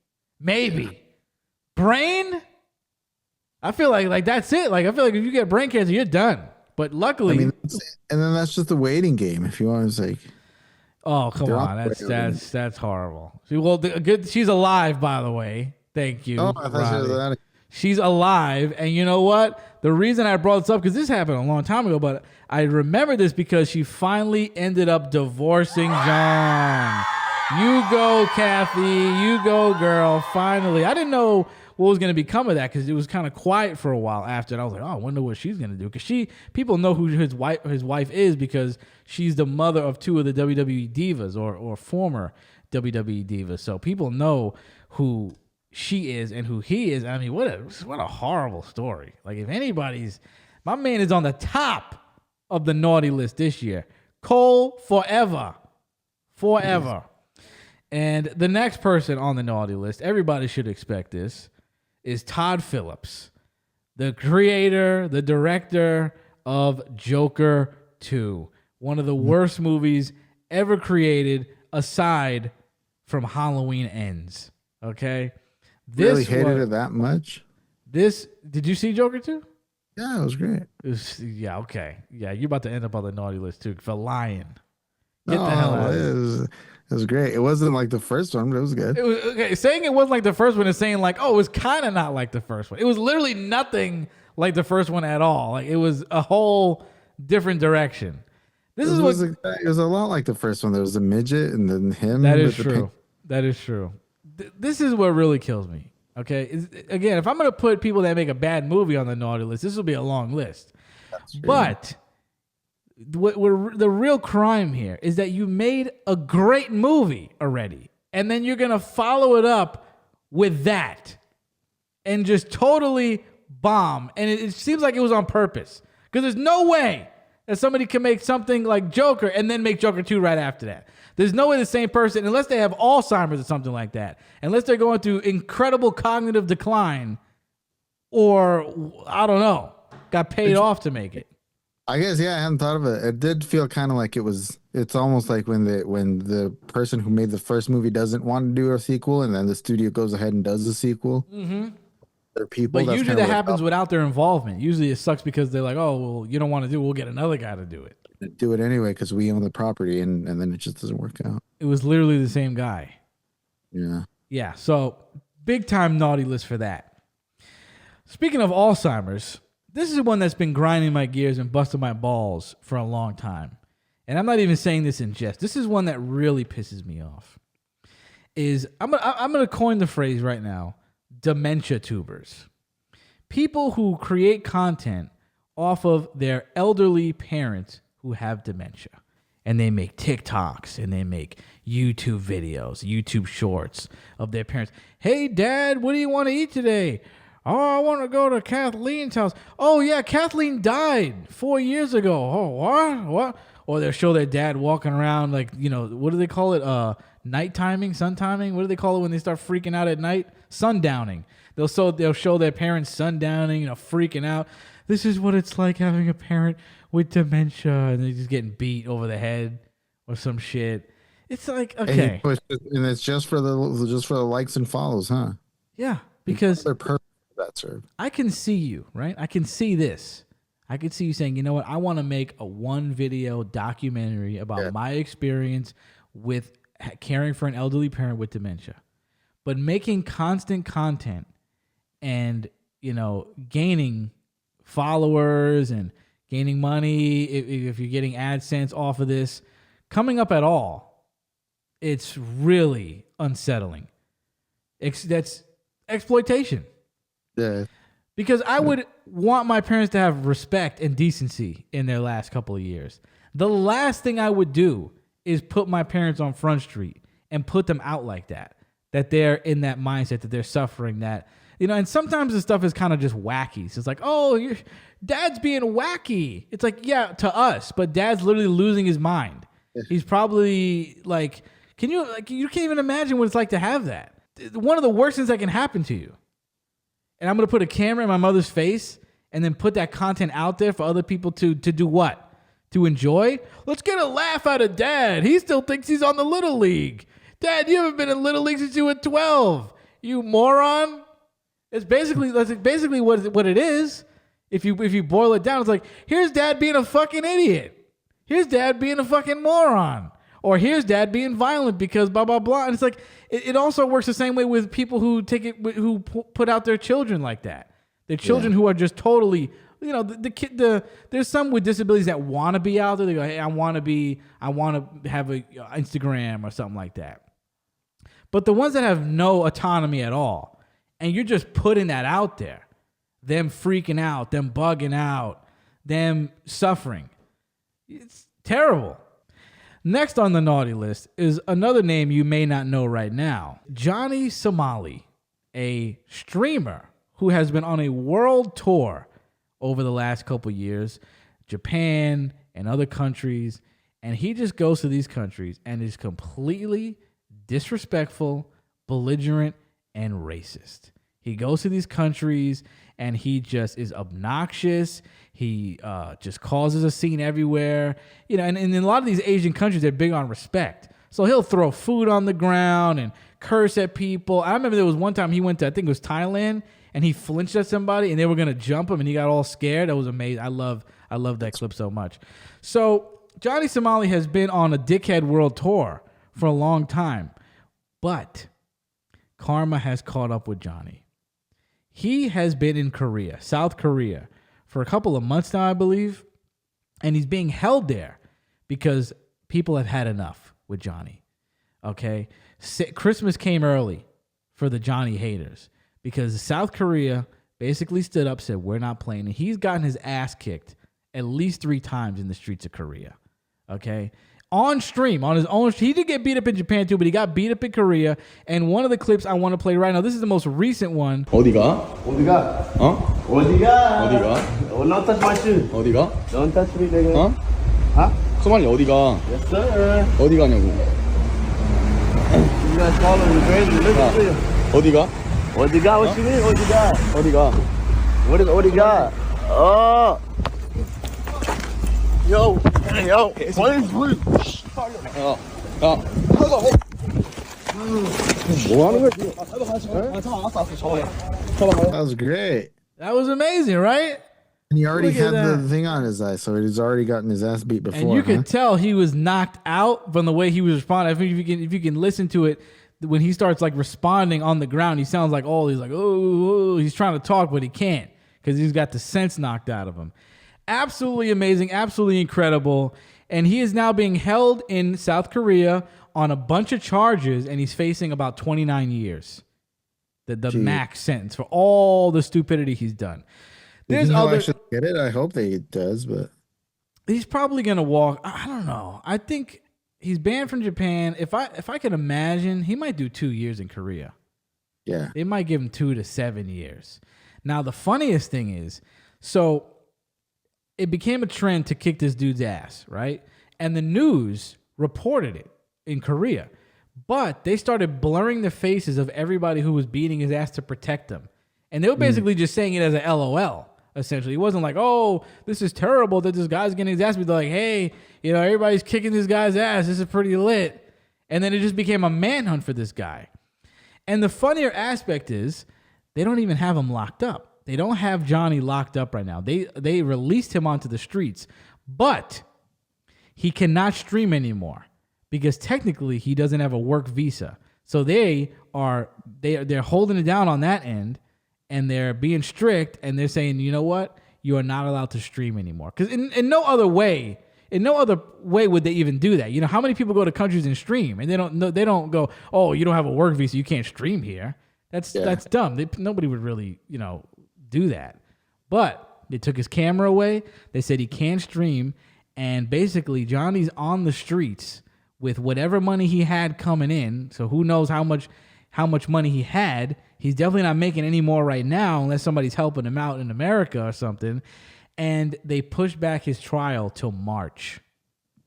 Brain? I feel like that's it. Like, I feel like if you get brain cancer, you're done. But luckily, and then that's just a waiting game. If you want to say, Oh, come They're on. on the way That's horrible. She's alive, by the way. Thank you. Oh, I thought she was Roddy. out of- She's alive, and you know what? The reason I brought this up, because this happened a long time ago, but I remember this because she finally ended up divorcing John. You go, Kathy. You go, girl. Finally. I didn't know what was going to become of that because it was kind of quiet for a while after. And I was like, oh, I wonder what she's going to do. Because people know who his wife is because she's the mother of two of the WWE divas or former WWE divas. So people know who she is and who he is. I mean, what a horrible story. Like, if my man is on the top of the naughty list this year. Cole forever. And the next person on the naughty list, everybody should expect this, is Todd Phillips, the creator, the director of Joker 2, one of the worst movies ever created aside from Halloween Ends. Okay? Really hated it that much? Did you see Joker 2? Yeah, it was great. Yeah, okay. Yeah, you're about to end up on the naughty list too for lying. Get the hell out of here. It was great. It wasn't like the first one, but it was good. Okay, saying it wasn't like the first one is saying like, oh, it was kind of not like the first one. It was literally nothing like the first one at all. Like, it was a whole different direction. It was a lot like the first one. There was a midget and then him. That is true. That is true. This is what really kills me. Okay, again, if I'm gonna put people that make a bad movie on the naughty list, this will be a long list. But what the real crime here is that you made a great movie already, and then you're gonna follow it up with that, and just totally bomb. And it seems like it was on purpose because there's no way that somebody can make something like Joker and then make Joker 2 right after that. There's no way the same person, unless they have Alzheimer's or something like that, unless they're going through incredible cognitive decline, or I don't know, got paid off to make it. I guess, yeah, I hadn't thought of it. It did feel kind of like it's almost like when the person who made the first movie doesn't want to do a sequel, and then the studio goes ahead and does the sequel. Mm-hmm. There are people, but usually that happens without their involvement. Usually it sucks because they're like, oh, well, you don't want to do it. We'll get another guy to do it. Do it anyway because we own the property, and then it just doesn't work out. It was literally the same guy. Yeah. Yeah, so big time naughty list for that. Speaking of Alzheimer's, this is one that's been grinding my gears and busting my balls for a long time. And I'm not even saying this in jest. This is one that really pisses me off. I'm gonna coin the phrase right now, dementia tubers. People who create content off of their elderly parents who have dementia. And they make TikToks and they make YouTube videos, YouTube shorts of their parents. Hey, Dad, what do you want to eat today? Oh, I want to go to Kathleen's house. Oh, yeah, Kathleen died 4 years ago. Oh, what? Or they'll show their dad walking around like, what do they call it? Night timing, sun timing? What do they call it when they start freaking out at night? Sundowning. They'll show their parents sundowning, freaking out. This is what it's like having a parent with dementia, and they're just getting beat over the head or some shit. It's like, okay. And it's just for the likes and follows, huh? Yeah, because they're perfect for that, sir. I can see you, right? I can see this. I can see you saying, you know what? I want to make a one video documentary about my experience with caring for an elderly parent with dementia. But making constant content and, gaining followers and gaining money, if you're getting AdSense off of this, coming up at all, it's really unsettling. That's exploitation. Yeah. Because I would want my parents to have respect and decency in their last couple of years. The last thing I would do is put my parents on Front Street and put them out like that they're in that mindset, that they're suffering that. And sometimes the stuff is kind of just wacky. So it's like, oh, your Dad's being wacky. It's like, yeah, to us, but Dad's literally losing his mind. He's probably like, you can't even imagine what it's like to have that. One of the worst things that can happen to you. And I'm going to put a camera in my mother's face and then put that content out there for other people to do what? To enjoy? Let's get a laugh out of Dad. He still thinks he's on the Little League. Dad, you haven't been in Little League since you were 12. You moron. That's basically what it is. If you boil it down, it's like, here's Dad being a fucking idiot. Here's Dad being a fucking moron. Or here's dad being violent because blah, blah, blah. And it's like, it also works the same way with people who put out their children like that. Their children who are just totally, you know, there's some with disabilities that want to be out there. They go, hey, I want to have a Instagram or something like that. But the ones that have no autonomy at all, and you're just putting that out there, them freaking out, them bugging out, them suffering. It's terrible. Next on the naughty list is another name you may not know right now. Johnny Somali, a streamer who has been on a world tour over the last couple years, Japan and other countries, and he just goes to these countries and is completely disrespectful, belligerent, and racist. He goes to these countries and he just is obnoxious. He just causes a scene everywhere. You know, and in a lot of these Asian countries, they're big on respect. So he'll throw food on the ground and curse at people. I remember there was one time he went to, I think it was Thailand, and he flinched at somebody and they were going to jump him and he got all scared. That was amazing. I love that clip so much. So Johnny Somali has been on a dickhead world tour for a long time, but karma has caught up with Johnny. He has been in Korea, South Korea, for a couple of months now, I believe, and he's being held there because people have had enough with Johnny, okay? Christmas came early for the Johnny haters because South Korea basically stood up, said, we're not playing. And he's gotten his ass kicked at least 3 times in the streets of Korea, okay? On stream, on his own. He did get beat up in Japan too, but he got beat up in Korea. And one of the clips I want to play right now, this is the most recent one. 어디가? 어디가? 어? 어디가? 어디가? Don't touch my shoe. 어디가? Don't touch me, nigga. 어? huh? 소말리 어디가? Yes, sir. 어디 가냐고. You guys following me crazy. Listen to you. 어디가? 어디가? What you mean? 어디가? 어디가? What is 어디가? Oh. Yo, please. That was great. That was amazing, right? And he already had the thing on his eye, so he's already gotten his ass beat before. And you could tell he was knocked out from the way he was responding. I think if you can listen to it, when he starts like responding on the ground, he sounds like he's like, oh, he's trying to talk, but he can't because he's got the sense knocked out of him. Absolutely amazing, absolutely incredible. And he is now being held in South Korea on a bunch of charges, and he's facing about 29 years. The max sentence for all the stupidity he's done. There's I should get it. I hope that he does, but he's probably gonna walk. I don't know. I think he's banned from Japan. If I can imagine, he might do 2 years in Korea. Yeah, they might give him 2 to 7 years. Now the funniest thing is, so it became a trend to kick this dude's ass, right? And the news reported it in Korea. But they started blurring the faces of everybody who was beating his ass to protect him. And they were basically just saying it as a LOL, essentially. It wasn't like, oh, this is terrible that this guy's getting his ass beat. They're like, hey, you know, everybody's kicking this guy's ass. This is pretty lit. And then it just became a manhunt for this guy. And the funnier aspect is they don't even have him locked up. They don't have Johnny locked up right now. They released him onto the streets, but he cannot stream anymore because technically he doesn't have a work visa. So they're holding it down on that end, and they're being strict, and they're saying, you know what, you are not allowed to stream anymore. Because in no other way would they even do that. You know, how many people go to countries and stream, and they don't go, oh, you don't have a work visa, you can't stream here. That's dumb. Nobody would really, you know, do that. But they took his camera away. They said he can't stream, and basically Johnny's on the streets with whatever money he had coming in. So who knows how much money he had. He's definitely not making any more right now unless somebody's helping him out in America or something. And they pushed back his trial till March.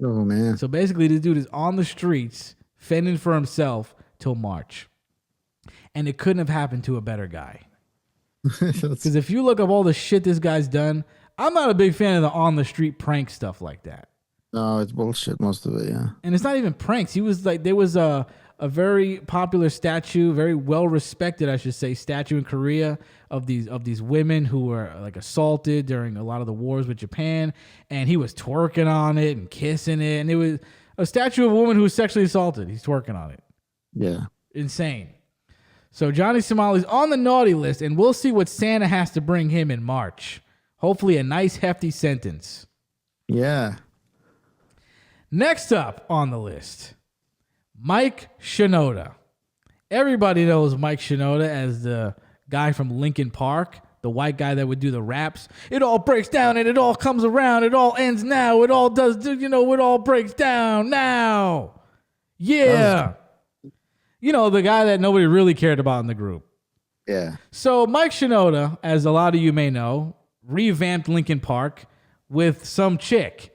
Oh man. So basically this dude is on the streets fending for himself till March. And it couldn't have happened to a better guy. Because if you look up all the shit this guy's done, I'm not a big fan of the on the street prank stuff like that. No, it's bullshit, most of it, yeah. And it's not even pranks. He was like, there was a very popular statue, very well respected, I should say, statue in Korea of these women who were like assaulted during a lot of the wars with Japan, and he was twerking on it and kissing it, and it was, A statue of a woman who was sexually assaulted. He's twerking on it. Yeah. Insane. So Johnny Somali's on the naughty list, and we'll see what Santa has to bring him in March. Hopefully a nice, hefty sentence. Yeah. Next up on the list, Mike Shinoda. Everybody knows Mike Shinoda as the guy from Linkin Park, the white guy that would do the raps. It all breaks down and it all comes around. It all ends now. It all does, it all breaks down now. Yeah. The guy that nobody really cared about in the group. Yeah. So Mike Shinoda, as a lot of you may know, revamped Linkin Park with some chick.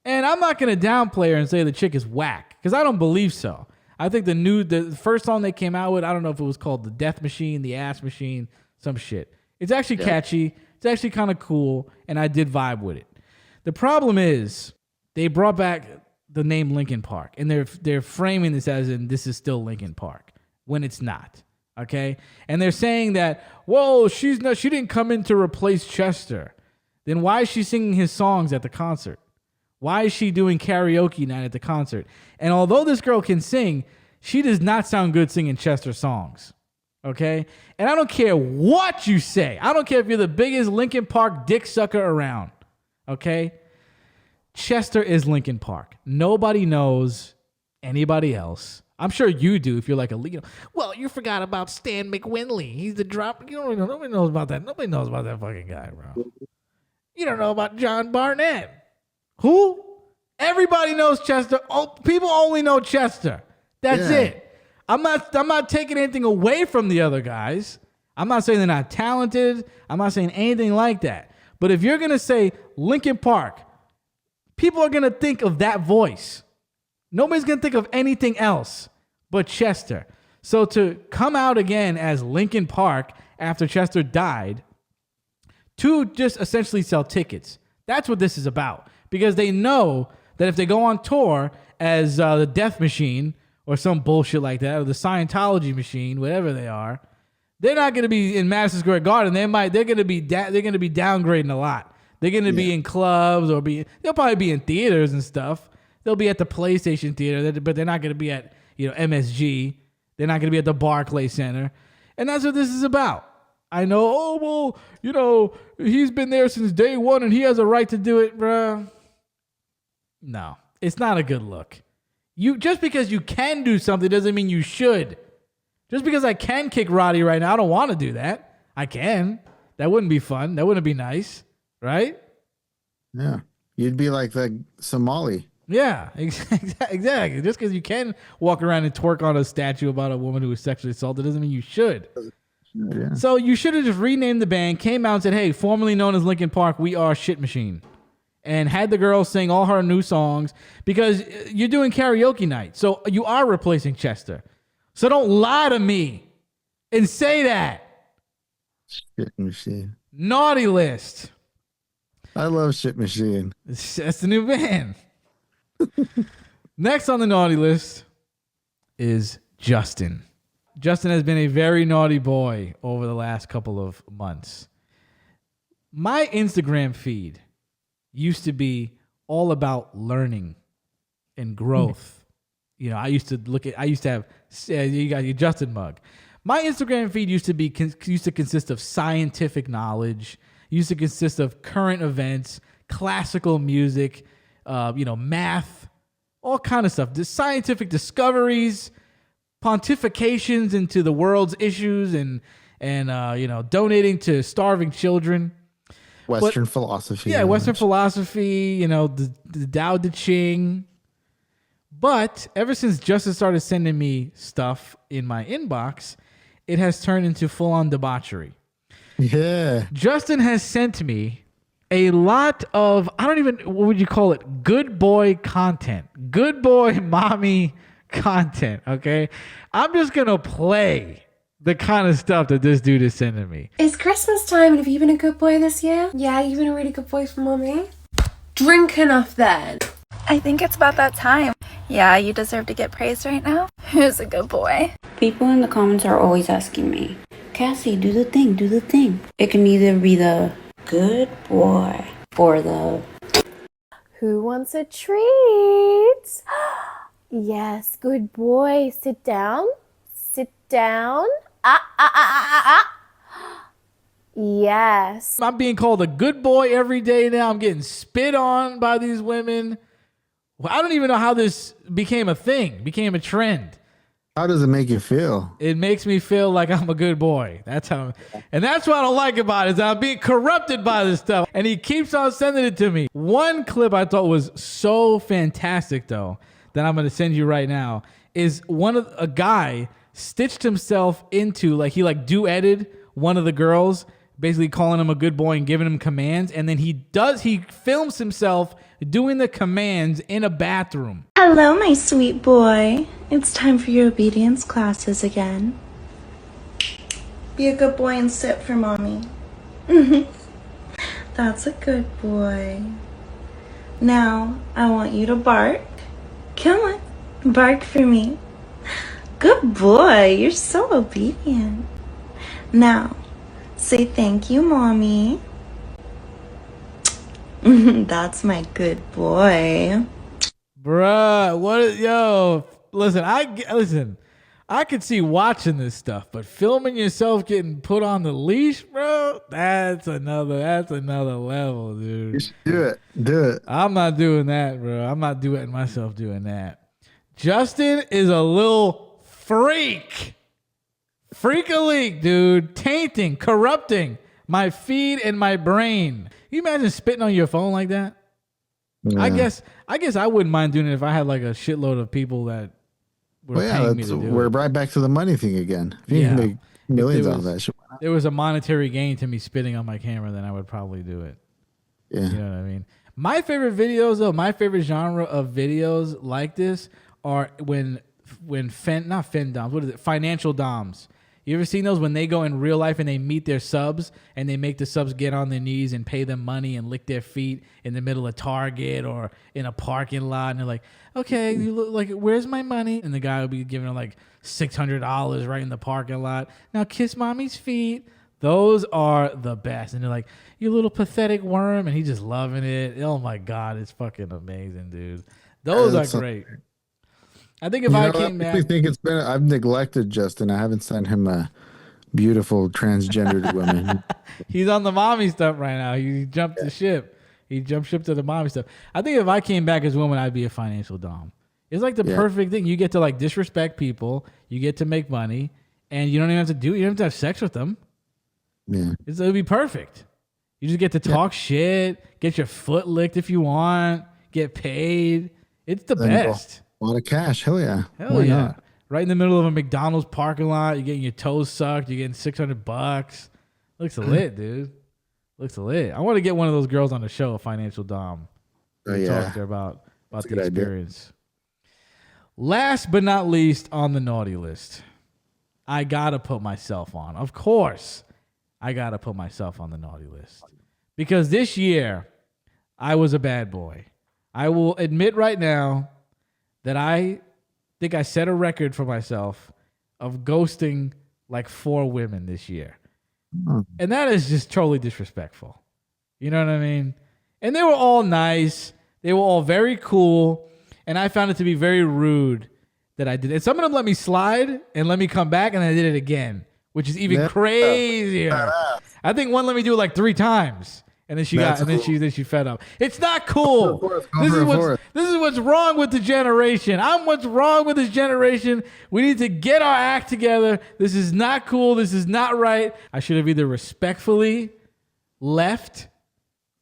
And I'm not going to downplay her and say the chick is whack, because I don't believe so. I think the first song they came out with, I don't know if it was called The Death Machine, The Ass Machine, some shit. It's actually catchy. It's actually kind of cool, and I did vibe with it. The problem is they brought back the name Linkin Park, and they're framing this as in this is still Linkin Park when it's not. Okay, and they're saying that, whoa, she didn't come in to replace Chester. Then why is she singing his songs at the concert? Why is she doing karaoke night at the concert? And although this girl can sing, she does not sound good singing Chester songs. Okay, and I don't care what you say. I don't care if you're the biggest Linkin Park dick sucker around. Okay. Chester is Linkin Park. Nobody knows anybody else. I'm sure you do if you're like well, you forgot about Stan McWinley. He's the drop. Nobody knows about that. Nobody knows about that fucking guy, bro. You don't know about John Barnett. Who? Everybody knows Chester. Oh, people only know Chester. That's it. I'm not taking anything away from the other guys. I'm not saying they're not talented. I'm not saying anything like that. But if you're gonna say Linkin Park, people are going to think of that voice. Nobody's going to think of anything else but Chester. So to come out again as Linkin Park after Chester died, to just essentially sell tickets. That's what this is about. Because they know that if they go on tour as the Death Machine or some bullshit like that, or the Scientology Machine, whatever they are, they're not going to be in Madison Square Garden. They're going to be downgrading a lot. They're going to be in clubs they'll probably be in theaters and stuff. They'll be at the PlayStation Theater, but they're not going to be at, MSG. They're not going to be at the Barclays Center. And that's what this is about. I know, he's been there since day one and he has a right to do it, bruh. No, it's not a good look. Just because you can do something doesn't mean you should. Just because I can kick Roddy right now, I don't want to do that. I can. That wouldn't be fun. That wouldn't be nice. Right? Yeah. You'd be like the Somali. Yeah, exactly. Just because you can walk around and twerk on a statue about a woman who was sexually assaulted doesn't mean you should. Yeah. So you should have just renamed the band, came out and said, hey, formerly known as Linkin Park, we are Shit Machine. And had the girl sing all her new songs because you're doing karaoke night. So you are replacing Chester. So don't lie to me and say that. Shit Machine. Naughty list. I love Shit Machine. That's the new band. Next on the naughty list is Justin. Justin has been a very naughty boy over the last couple of months. My Instagram feed used to be all about learning and growth. I used to have, you got your Justin mug. My Instagram feed used to consist of scientific knowledge, used to consist of current events, classical music, math, all kind of stuff. The scientific discoveries, pontifications into the world's issues, and donating to starving children. Western philosophy. Yeah, Western philosophy, the Tao Te Ching. But ever since Justin started sending me stuff in my inbox, it has turned into full-on debauchery. Yeah. Justin has sent me a lot of, what would you call it? Good boy content. Good boy mommy content, okay? I'm just going to play the kind of stuff that this dude is sending me. It's Christmas time, and have you been a good boy this year? Yeah, you've been a really good boy for mommy. Drink enough then. I think it's about that time. Yeah, you deserve to get praised right now. Who's a good boy? People in the comments are always asking me, Cassie, do the thing, do the thing. It can either be the good boy or the who wants a treat? Yes, good boy. Sit down. Sit down. Ah. Yes. I'm being called a good boy every day now. I'm getting spit on by these women. Well, I don't even know how this became a thing, became a trend. How does it make you feel? It makes me feel like I'm a good boy. That's what I don't like about it, is I'm being corrupted by this stuff. And he keeps on sending it to me. One clip I thought was so fantastic, though, that I'm going to send you right now, is a guy stitched himself into, like, he like duetted one of the girls, basically calling him a good boy and giving him commands. And then he films himself doing the commands in a bathroom. Hello, my sweet boy. It's time for your obedience classes again. Be a good boy and sit for mommy. That's a good boy. Now, I want you to bark. Come on, bark for me. Good boy, you're so obedient. Now, say thank you, mommy. That's my good boy. Bruh, listen, I could see watching this stuff, but filming yourself getting put on the leash, bro, that's another level, dude. You should do it. I'm not doing that, bro. I'm not doing myself doing that. Justin is a little freak. Freak-a-leak, dude. Tainting, corrupting my feed and my brain. Can you imagine spitting on your phone like that? Yeah. I guess I wouldn't mind doing it if I had like a shitload of people that were paying me to do it. We're right back to the money thing again. If you can make millions out of that shit. There was a monetary gain to me spitting on my camera, then I would probably do it. Yeah. You know what I mean? My favorite videos, though, my favorite genre of videos like this are financial doms. You ever seen those when they go in real life and they meet their subs and they make the subs get on their knees and pay them money and lick their feet in the middle of Target or in a parking lot, and they're like, okay, you look like, where's my money? And the guy will be giving them like $600 right in the parking lot. Now kiss mommy's feet. Those are the best. And they're like, you little pathetic worm, and he's just loving it. Oh my God, it's fucking amazing, dude. Those are great. I think if I came back, I've neglected Justin. I haven't sent him a beautiful transgendered woman. He's on the mommy stuff right now. He jumped the ship. He jumped ship to the mommy stuff. I think if I came back as a woman, I'd be a financial dom. It's like the perfect thing. You get to like disrespect people. You get to make money, and you don't even have to you don't have to have sex with them. Yeah, it would be perfect. You just get to talk shit, get your foot licked if you want, get paid. It's the best. A lot of cash. Hell yeah. Hell yeah. Not? Right in the middle of a McDonald's parking lot. You're getting your toes sucked. You're getting $600. Looks lit, dude. Looks lit. I want to get one of those girls on the show, a financial dom. Oh, yeah. Talk to her about the experience. Last but not least on the naughty list, I got to put myself on. Of course, I got to put myself on the naughty list. Because this year, I was a bad boy. I will admit right now that I think I set a record for myself of ghosting like 4 women this year. And that is just totally disrespectful. You know what I mean? And they were all nice. They were all very cool. And I found it to be very rude that I did it. Some of them let me slide and let me come back, and I did it again, which is even crazier. I think one let me do it like 3 times. And then she fed up. It's not cool. This is what's wrong with the generation. I'm what's wrong with this generation. We need to get our act together. This is not cool. This is not right. I should have either respectfully left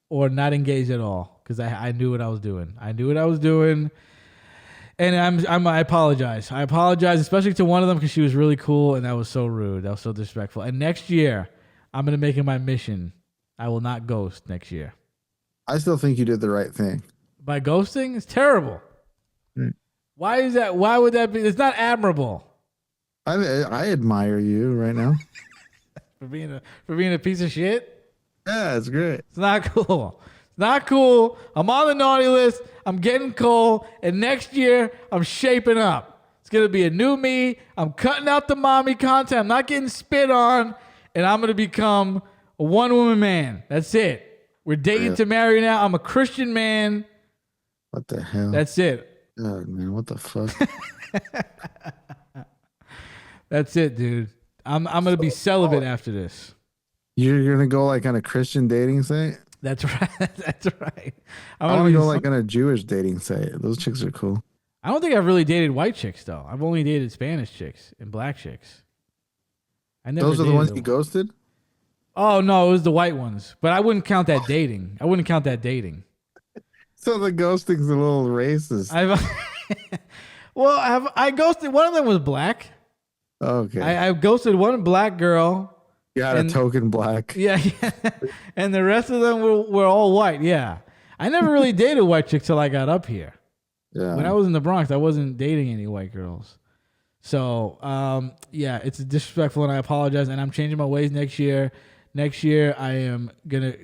or not engaged at all, because I knew what I was doing. And I apologize. I apologize, especially to one of them, because she was really cool, and that was so rude. That was so disrespectful. And next year, I'm going to make it my mission. I will not ghost next year. I still think you did the right thing. By ghosting? It's terrible. Why is that? Why would that be? It's not admirable. I admire you right now. for being a piece of shit? Yeah, it's great. It's not cool. It's not cool. I'm on the naughty list. I'm getting cold. And next year, I'm shaping up. It's going to be a new me. I'm cutting out the mommy content. I'm not getting spit on. And I'm going to become a one-woman man. That's it. We're dating to marry now. I'm a Christian man. What the hell? That's it. God, man, what the fuck? That's it, dude. I'm gonna be celibate after this. You're gonna go like on a Christian dating site? That's right. That's right. I want to go like on a Jewish dating site. Those chicks are cool. I don't think I've really dated white chicks though. I've only dated Spanish chicks and black chicks. I never. Those are the ones you ghosted? Oh no, it was the white ones. But I wouldn't count that dating. I wouldn't count that dating. So the ghosting's a little racist. I ghosted. One of them was black. Okay. I ghosted one black girl. You had a token black. Yeah. And the rest of them were all white. Yeah. I never really dated white chicks till I got up here. Yeah. When I was in the Bronx, I wasn't dating any white girls. So, yeah, it's disrespectful, and I apologize. And I'm changing my ways next year. Next year, I'm gonna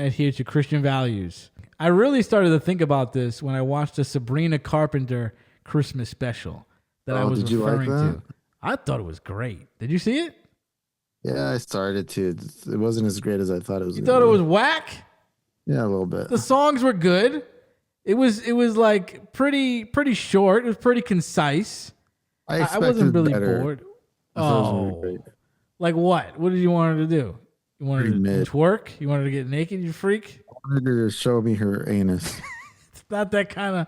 adhere to Christian values. I really started to think about this when I watched the Sabrina Carpenter Christmas special that I was referring to. I thought it was great. Did you see it? Yeah, I started to. It wasn't as great as I thought it was. You thought it was whack? Yeah, a little bit. The songs were good. It was like pretty short. It was pretty concise. I wasn't really bored. Oh, like what? What did you want her to do? You wanted her to twerk? You wanted her to get naked? You freak! I wanted her to show me her anus. It's not that kind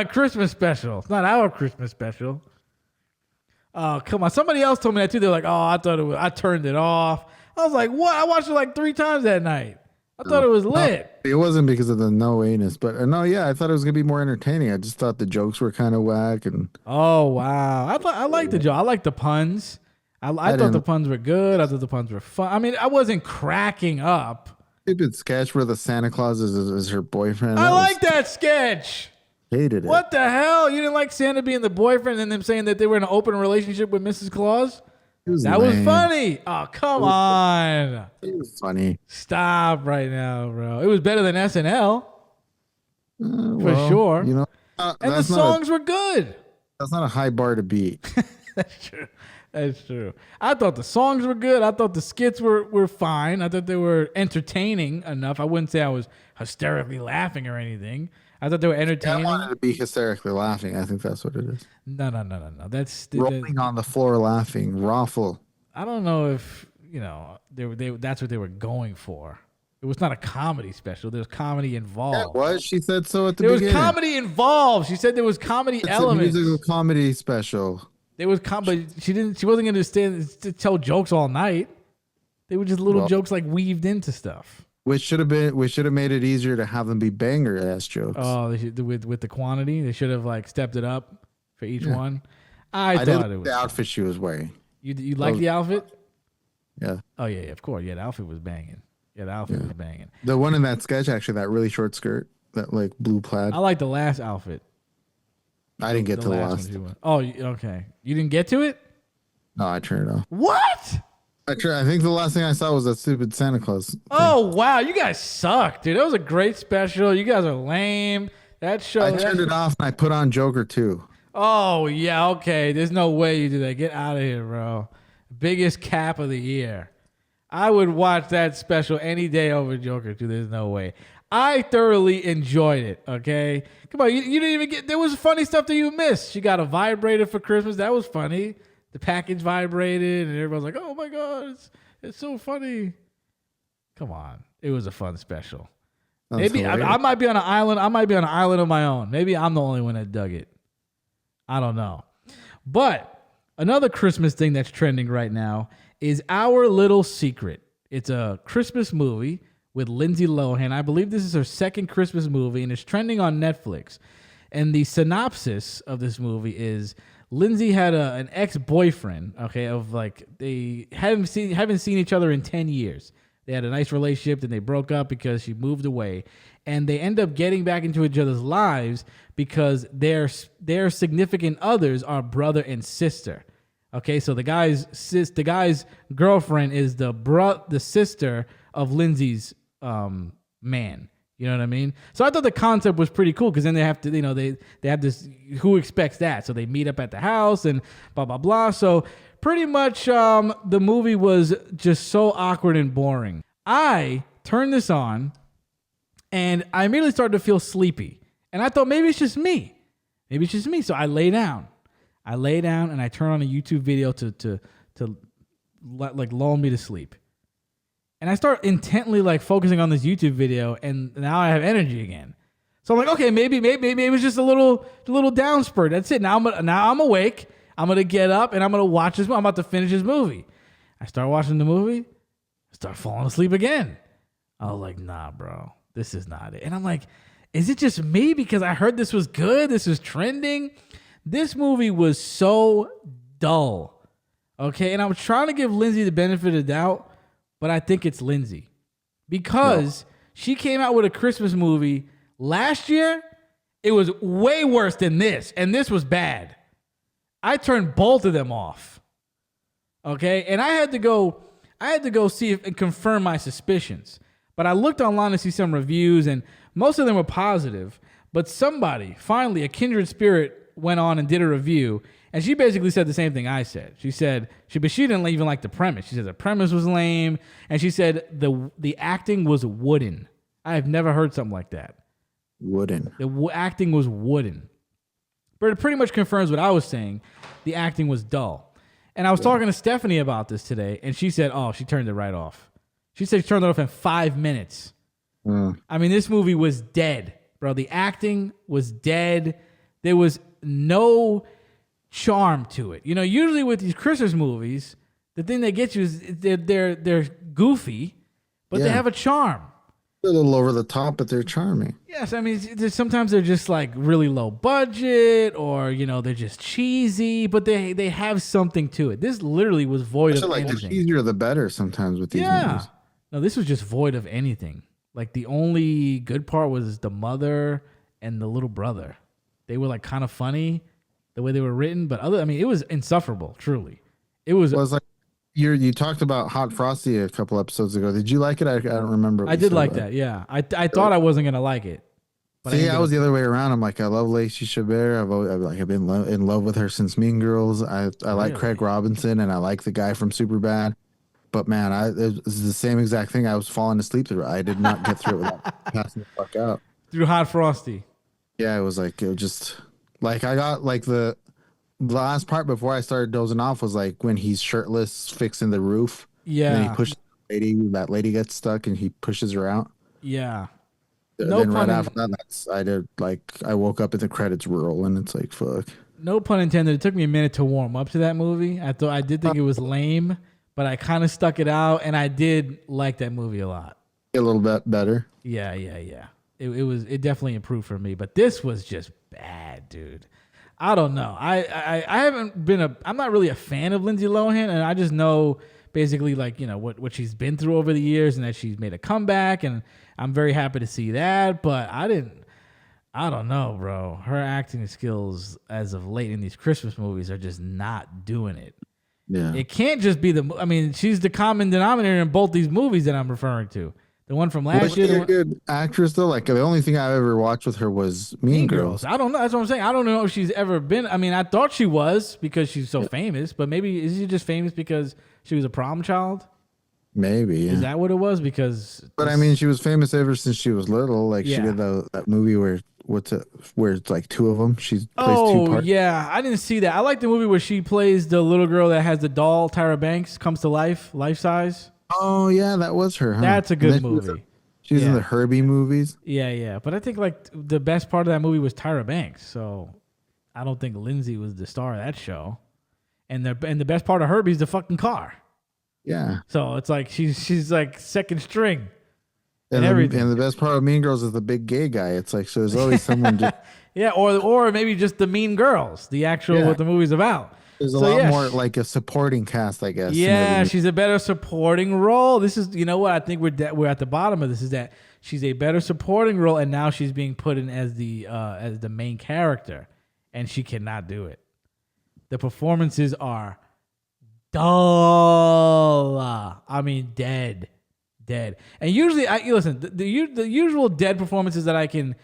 of Christmas special. It's not our Christmas special. Oh, come on. Somebody else told me that too. They're like, oh, I turned it off. I was like, what? I watched it like 3 times that night. I thought it was lit. It wasn't because of the no anus, but no, yeah, I thought it was gonna be more entertaining. I just thought the jokes were kind of whack and. Oh wow! I liked the joke. I liked the puns. I thought the puns were good. I thought the puns were fun. I mean, I wasn't cracking up. Stupid sketch where the Santa Claus is her boyfriend. I like that sketch. Hated it. What the hell? You didn't like Santa being the boyfriend and them saying that they were in an open relationship with Mrs. Claus? That was funny. Oh, come on. It was funny. Stop right now, bro. It was better than SNL. For sure. You know, and the songs were good. That's not a high bar to beat. That's true. That's true. I thought the songs were good. I thought the skits were fine. I thought they were entertaining enough. I wouldn't say I was hysterically laughing or anything. I thought they were entertaining. I wanted to be hysterically laughing. I think that's what it is. No. That's rolling on the floor laughing, raffle. I don't know if that's what they were going for. It was not a comedy special. There was comedy involved. Yeah, it was. She said so at the beginning. There was comedy involved. She said there was comedy elements. A musical comedy special. There was but she wasn't going to stand to tell jokes all night. They were just little jokes like weaved into stuff. Which should have made it easier to have them be banger ass jokes. Oh, with the quantity, they should have like stepped it up for each one. I thought it was the outfit she was wearing. You like the outfit? Yeah. Oh yeah, of course. Yeah, the outfit was banging. Yeah, the outfit was banging. The one in that sketch, actually, that really short skirt, that like blue plaid. I like the last outfit. I didn't get to the last. Oh, okay. You didn't get to it? No, I turned it off. What? I think the last thing I saw was that stupid Santa Claus thing. Oh, wow. You guys suck, dude. That was a great special. You guys are lame. That show. I turned it off and I put on Joker 2. Oh, yeah. Okay. There's no way you do that. Get out of here, bro. Biggest cap of the year. I would watch that special any day over Joker 2. There's no way. I thoroughly enjoyed it, okay? Come on. You didn't even get... There was funny stuff that you missed. She got a vibrator for Christmas. That was funny. The package vibrated, and everyone's like, "Oh my god, it's so funny!" Come on, it was a fun special. Maybe I might be on an island. I might be on an island of my own. Maybe I'm the only one that dug it. I don't know. But another Christmas thing that's trending right now is Our Little Secret. It's a Christmas movie with Lindsay Lohan. I believe this is her second Christmas movie, and it's trending on Netflix. And the synopsis of this movie is: Lindsay had an ex-boyfriend, okay, of like they haven't seen each other in 10 years. They had a nice relationship, then they broke up because she moved away, and they end up getting back into each other's lives because their significant others are brother and sister. Okay, so the guy's girlfriend is the sister of Lindsay's man. You know what I mean? So I thought the concept was pretty cool because then they have to, they have this, who expects that? So they meet up at the house and blah, blah, blah. So pretty much the movie was just so awkward and boring. I turned this on and I immediately started to feel sleepy. And I thought maybe it's just me. Maybe it's just me. So I lay down. And I turn on a YouTube video to like lull me to sleep. And I start intently like focusing on this YouTube video, and now I have energy again. So I'm like, okay, maybe it was just a little down spurt. That's it. Now I'm awake. I'm gonna get up and I'm gonna watch this. I'm about to finish this movie. I start watching the movie. I start falling asleep again. I was like, nah, bro, this is not it. And I'm like, is it just me because I heard this was good? This was trending. This movie was so dull. Okay, and I was trying to give Lindsay the benefit of the doubt, but I think it's Lindsay because she came out with a Christmas movie last year. It was way worse than this, and this was bad. I turned both of them off. Okay, and I had to go see if and confirm my suspicions. But I looked online to see some reviews, and most of them were positive. But somebody, finally, a kindred spirit, went on and did a review, and she basically said the same thing I said. She said, but she didn't even like the premise. She said the premise was lame, and she said the acting was wooden. I have never heard something like that. Wooden. The acting was wooden. But it pretty much confirms what I was saying. The acting was dull. And I was talking to Stephanie about this today, and she said, she turned it right off. She said she turned it off in 5 minutes. I mean, this movie was dead, bro. The acting was dead. There was no charm to it. You know, usually with these Christmas movies, the thing that gets you is they're goofy, but they have a charm. A little over the top, but they're charming. Yes, I mean, sometimes they're just like really low budget, or they're just cheesy, but they have something to it. This literally was void of anything. The cheesier the better sometimes with these movies. No, this was just void of anything. Like the only good part was the mother and the little brother. They were like kind of funny the way they were written, but it was insufferable. Truly, it was. Well, it's like you talked about Hot Frosty a couple episodes ago. Did you like it? I don't remember. I did like that. Yeah, I thought I wasn't gonna like it. But I was the other way around. I'm like, I love Lacey Chabert. I've been in love with her since Mean Girls. I like Craig Robinson, and I like the guy from Superbad. But man, it was the same exact thing. I was falling asleep through it. I did not get through it without passing the fuck out. Through Hot Frosty. Yeah, it was just like I got like the last part before I started dozing off was like when he's shirtless fixing the roof. Yeah. And he pushes the lady. That lady gets stuck, and he pushes her out. Yeah. Then right after that, I woke up and the credits roll, and it's like fuck. No pun intended. It took me a minute to warm up to that movie. I did think it was lame, but I kind of stuck it out, and I did like that movie a lot. A little bit better. Yeah. It definitely improved for me, but this was just bad, dude. I don't know. I haven't been I'm not really a fan of Lindsay Lohan, and I just know basically what she's been through over the years, and that she's made a comeback, and I'm very happy to see that. But I don't know, bro. Her acting skills as of late in these Christmas movies are just not doing it. Yeah. It can't just be she's the common denominator in both these movies that I'm referring to. The one from last year. She's a good actress though. Like the only thing I ever watched with her was Mean Girls. I don't know. That's what I'm saying. I don't know if she's ever been. I thought she was because she's so famous, but maybe is she just famous because she was a problem child? Maybe. Yeah. Is that what it was? But she was famous ever since she was little. Like she did that movie where it's like two of them. She plays two parts. Yeah, I didn't see that. I like the movie where she plays the little girl that has the doll. Tyra Banks comes to life size. Oh yeah, that was her. Huh? That's a good movie. She was in the Herbie movies. Yeah. But I think the best part of that movie was Tyra Banks. So I don't think Lindsay was the star of that show. And the best part of Herbie's the fucking car. Yeah. So it's like she's like second string. And the best part of Mean Girls is the big gay guy. It's like so there's always someone just yeah, or maybe just the Mean Girls, the actual what the movie's about. There's a lot more like a supporting cast, I guess. Yeah, she's a better supporting role. This is, what I think we're at the bottom of this is that she's a better supporting role, and now she's being put in as the main character, and she cannot do it. The performances are dull. Dead. And usually, the usual dead performances that I can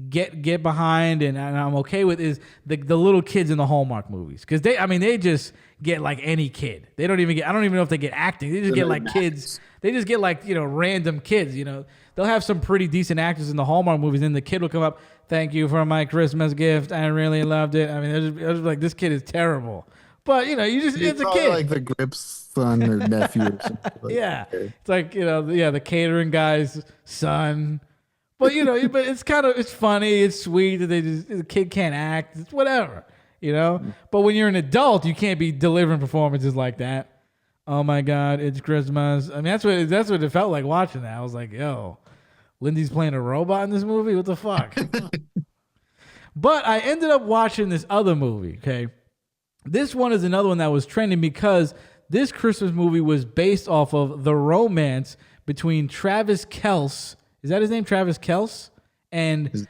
get behind and I'm okay with is the little kids in the Hallmark movies, because they just get like any kid. They don't even get, I don't even know if they get acting. They just get like kids. They just get like random kids. The they'll have some pretty decent actors in the Hallmark movies, and the kid will come up, "Thank you for my Christmas gift. I really loved it." I mean, they're just like, this kid is terrible. But it's a kid. Like the Grip's son or nephew or something. Yeah. It's like, the catering guy's son. But but it's funny, it's sweet that the kid can't act. It's whatever. But when you're an adult, you can't be delivering performances like that. Oh my God, it's Christmas. I mean, that's what it felt like watching that. I was like, yo, Lindsay's playing a robot in this movie? What the fuck? But I ended up watching this other movie, okay? This one is another one that was trending because this Christmas movie was based off of the romance between Travis Kelce, is that his name, Travis Kelce? And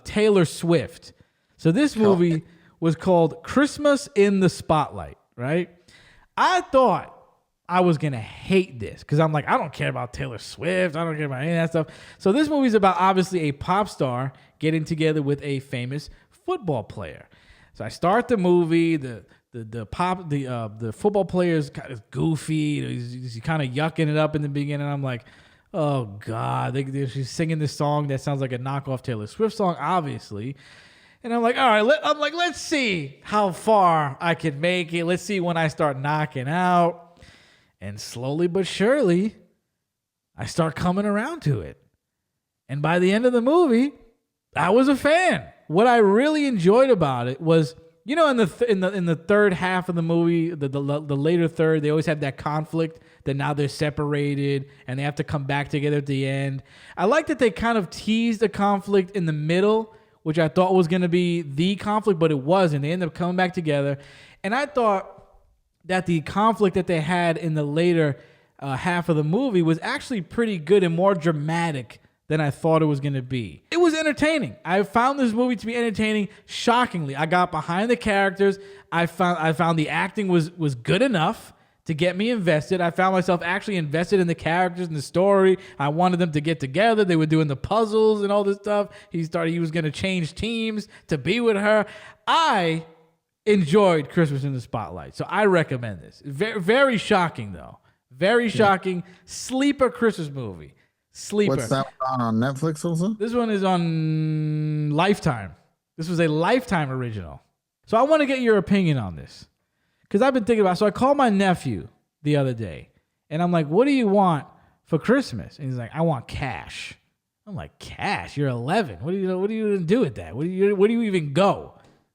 Taylor Swift. So this movie was called Christmas in the Spotlight, right? I thought I was going to hate this because I'm like, I don't care about Taylor Swift. I don't care about any of that stuff. So this movie's about obviously a pop star getting together with a famous football player. So I start the movie, the football player is kind of goofy. He's kind of yucking it up in the beginning. I'm like, oh God, she's singing this song that sounds like a knockoff Taylor Swift song, obviously. And I'm like, all right, let's see how far I can make it. Let's see when I start knocking out. And slowly but surely, I start coming around to it. And by the end of the movie, I was a fan. What I really enjoyed about it was, in the third half of the movie, the later third, they always have that conflict that now they're separated and they have to come back together at the end. I like that they kind of teased a conflict in the middle, which I thought was going to be the conflict, but it wasn't. They ended up coming back together. And I thought that the conflict that they had in the later half of the movie was actually pretty good and more dramatic than I thought it was going to be. It was entertaining. I found this movie to be entertaining, shockingly. I got behind the characters. I found the acting was good enough to get me invested. I found myself actually invested in the characters and the story. I wanted them to get together. They were doing the puzzles and all this stuff. He was going to change teams to be with her. I enjoyed Christmas in the Spotlight, so I recommend this. Very, very shocking, though. Very shocking. Sleeper Christmas movie. Sleeper. What's that one on Netflix also? This one is on Lifetime. This was a Lifetime original. So I want to get your opinion on this. Because I've been thinking about it. So I called my nephew the other day. And I'm like, what do you want for Christmas? And he's like, I want cash. I'm like, cash? You're 11. What do you going to do with that? Where do you even go?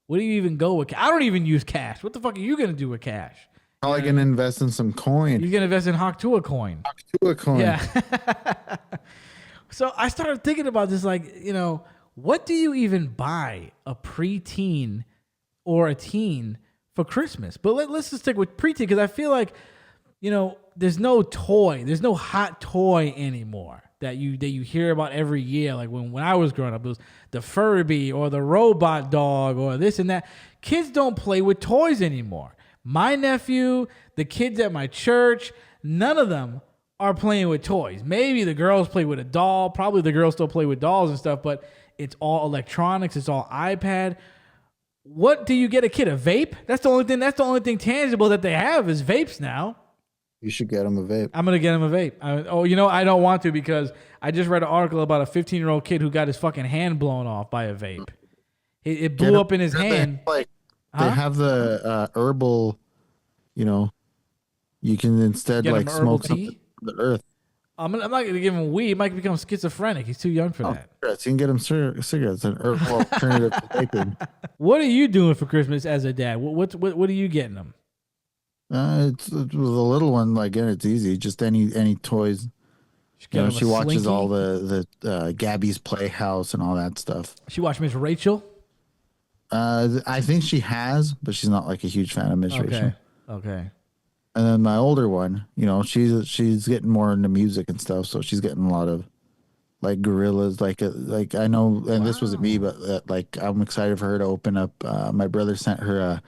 Where do you even go with cash? I don't even use cash. What the fuck are you going to do with cash? Probably going to invest in some coin. You're going to invest in Tuah coin. Tuah coin. Yeah. So I started thinking about this, like, what do you even buy a preteen or a teen for Christmas? But let's just stick with preteen because I feel like, there's no toy. There's no hot toy anymore that you hear about every year. Like when I was growing up, it was the Furby or the robot dog or this and that. Kids don't play with toys anymore. My nephew, the kids at my church, none of them are playing with toys. Maybe the girls play with a doll. Probably the girls still play with dolls and stuff, but it's all electronics. It's all iPad. What do you get a kid? A vape? That's the only thing tangible that they have is vapes now. You should get him a vape. I'm going to get him a vape. I don't want to because I just read an article about a 15-year-old kid who got his fucking hand blown off by a vape. It blew up in his hand. They have the herbal, you can instead like smoke something from the earth. I'm not going to give him weed. He might become schizophrenic. He's too young for that. Cigarettes. You can get him cigarettes, an herbal alternative to vaping. What are you doing for Christmas as a dad? What are you getting them? It was a little one. Again, it's easy. Just any toys. She watches all the Gabby's Playhouse and all that stuff. She watched Miss Rachel. I think she has, but she's not like a huge fan of Miss Rachel. Okay. And then my older one, she's getting more into music and stuff, so she's getting a lot of like gorillas. Like I know, and this wasn't me, but I'm excited for her to open up. My brother sent her a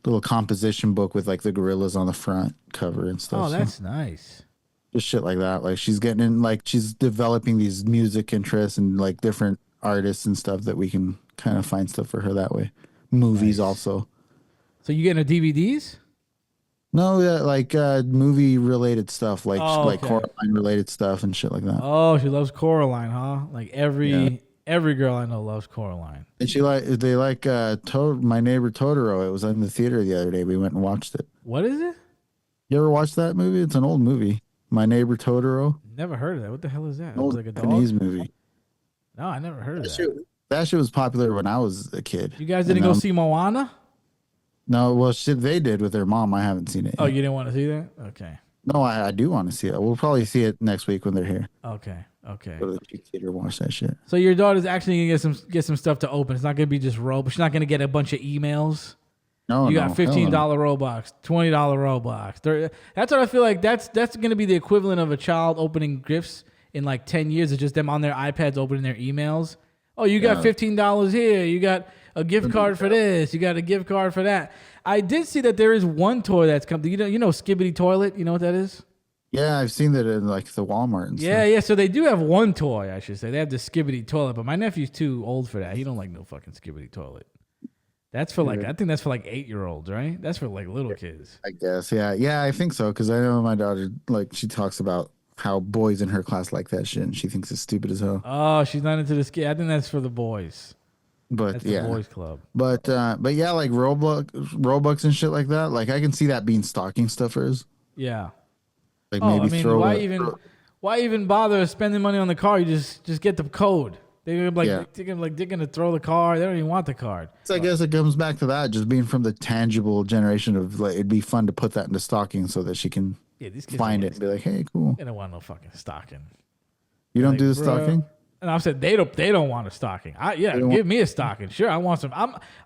little composition book with like the gorillas on the front cover and stuff. Oh, that's nice. Just shit like that. Like she's getting in, she's developing these music interests and like different artists and stuff that we can kind of find stuff for her that way. Movies also. So you getting her DVDs? No, yeah, like movie related stuff, like Oh, like okay. Coraline related stuff and shit like that. Oh, she loves Coraline, huh? Like Yeah. every girl I know loves Coraline. And they like My Neighbor Totoro. It was in the theater the other day. We went and watched it. What is it? You ever watched that movie? It's an old movie. My Neighbor Totoro. Never heard of that. What the hell is that? An It was old like a Japanese dog? movie. No, I never heard of that. That shit was popular when I was a kid. You guys didn't go see Moana? No, well, shit, they did with their mom. I haven't seen it. Oh, yet. you didn't want to see that? Okay. No, I do want to see it. We'll probably see it next week when they're here. Okay. Okay. Go to the theater and watch that shit. So your daughter's actually gonna get some stuff to open. It's not gonna be just Robux. She's not gonna get a bunch of emails. No, you no, got $15 Robux, $20 Robux. That's what I feel like. That's gonna be the equivalent of a child opening gifts in like 10 years. It's just them on their iPads opening their emails. Oh, you got $15 here. You got a gift card for this. You got a gift card for that. I did see that there is one toy that's come. You know, Skibbity Toilet. You know what that is? Yeah, I've seen that in like the Walmart and Yeah, stuff. yeah. So they do have one toy, I should say. They have the Skibbity Toilet, but my nephew's too old for that. He don't like no fucking Skibbity Toilet. That's for like, I think that's for like 8-year-olds, right? That's for like little kids. I guess. Yeah, I think so. Because I know my daughter, like, she talks about how boys in her class like that shit, and she thinks it's stupid as hell. Oh, she's not into the skid. I think that's for the boys. But That's yeah, the boys club. But yeah, like Robux and shit like that. Like I can see that being stocking stuffers. Yeah. Like Oh, maybe I mean, throw why even bother spending money on the car? You just get the code. They're gonna throw the card. They don't even want the card. So I guess it comes back to that, just being from the tangible generation of like, it'd be fun to put that into stocking so that she can These kids find it and be like, hey, cool. They don't want no fucking stocking. You don't Like, do the bro. stocking? And I said they don't want a stocking. Give me a stocking. Sure, I want some.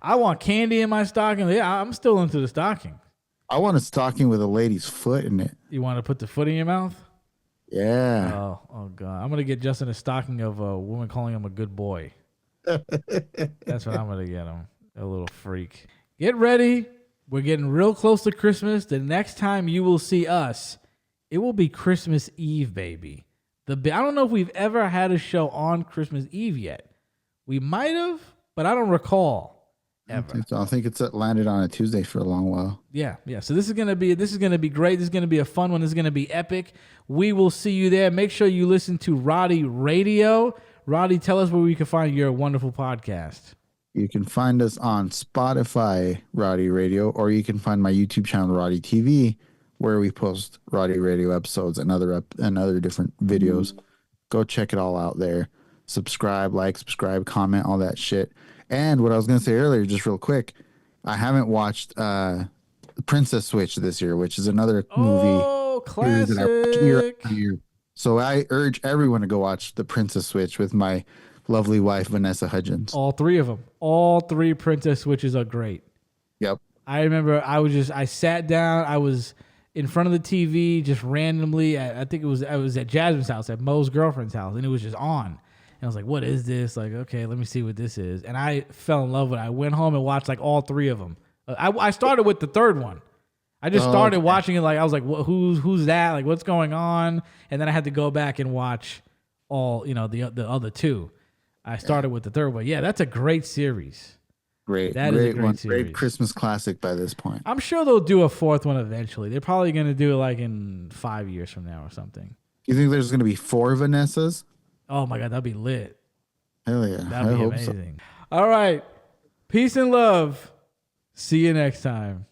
I want candy in my stocking. Yeah, I'm still into the stocking. I want a stocking with a lady's foot in it. You want to put the foot in your mouth? Yeah. Oh god, I'm gonna get Justin a stocking of a woman calling him a good boy. That's what I'm gonna get him. A little freak. Get ready. We're getting real close to Christmas. The next time you will see us, it will be Christmas Eve, baby. I don't know if we've ever had a show on Christmas Eve yet. We might have, but I don't recall ever. I think it's landed on a Tuesday for a long while. Yeah. So this is gonna be great. This is gonna be a fun one. This is gonna be epic. We will see you there. Make sure you listen to Roddy Radio. Roddy, tell us where we can find your wonderful podcast. You can find us on Spotify, Roddy Radio, or you can find my YouTube channel, Roddy TV, where we post Roddy Radio episodes and other different videos. Go check it all out there. Subscribe, comment, all that shit. And what I was going to say earlier, just real quick, I haven't watched Princess Switch this year, which is another movie. Oh, classic. That I watch year after year. So I urge everyone to go watch The Princess Switch with my lovely wife, Vanessa Hudgens. All three of them. All three Princess Switches are great. Yep. I remember I sat down, I was in front of the TV just randomly. I think I was at Jasmine's house, at Mo's girlfriend's house, and it was just on. And I was like, what is this? Like, okay, let me see what this is. And I fell in love with it. I went home and watched like all three of them. I started with the third one. I just started watching it. Like, I was like, who's that? Like, what's going on? And then I had to go back and watch all, the other two. I started with the third one. Yeah, that's a great series. Great. That is a great series. Great Christmas classic by this point. I'm sure they'll do a fourth one eventually. They're probably going to do it like in 5 years from now or something. You think there's going to be 4 Vanessas? Oh my God, that'd be lit. Hell yeah. That'd be amazing. So. All right. Peace and love. See you next time.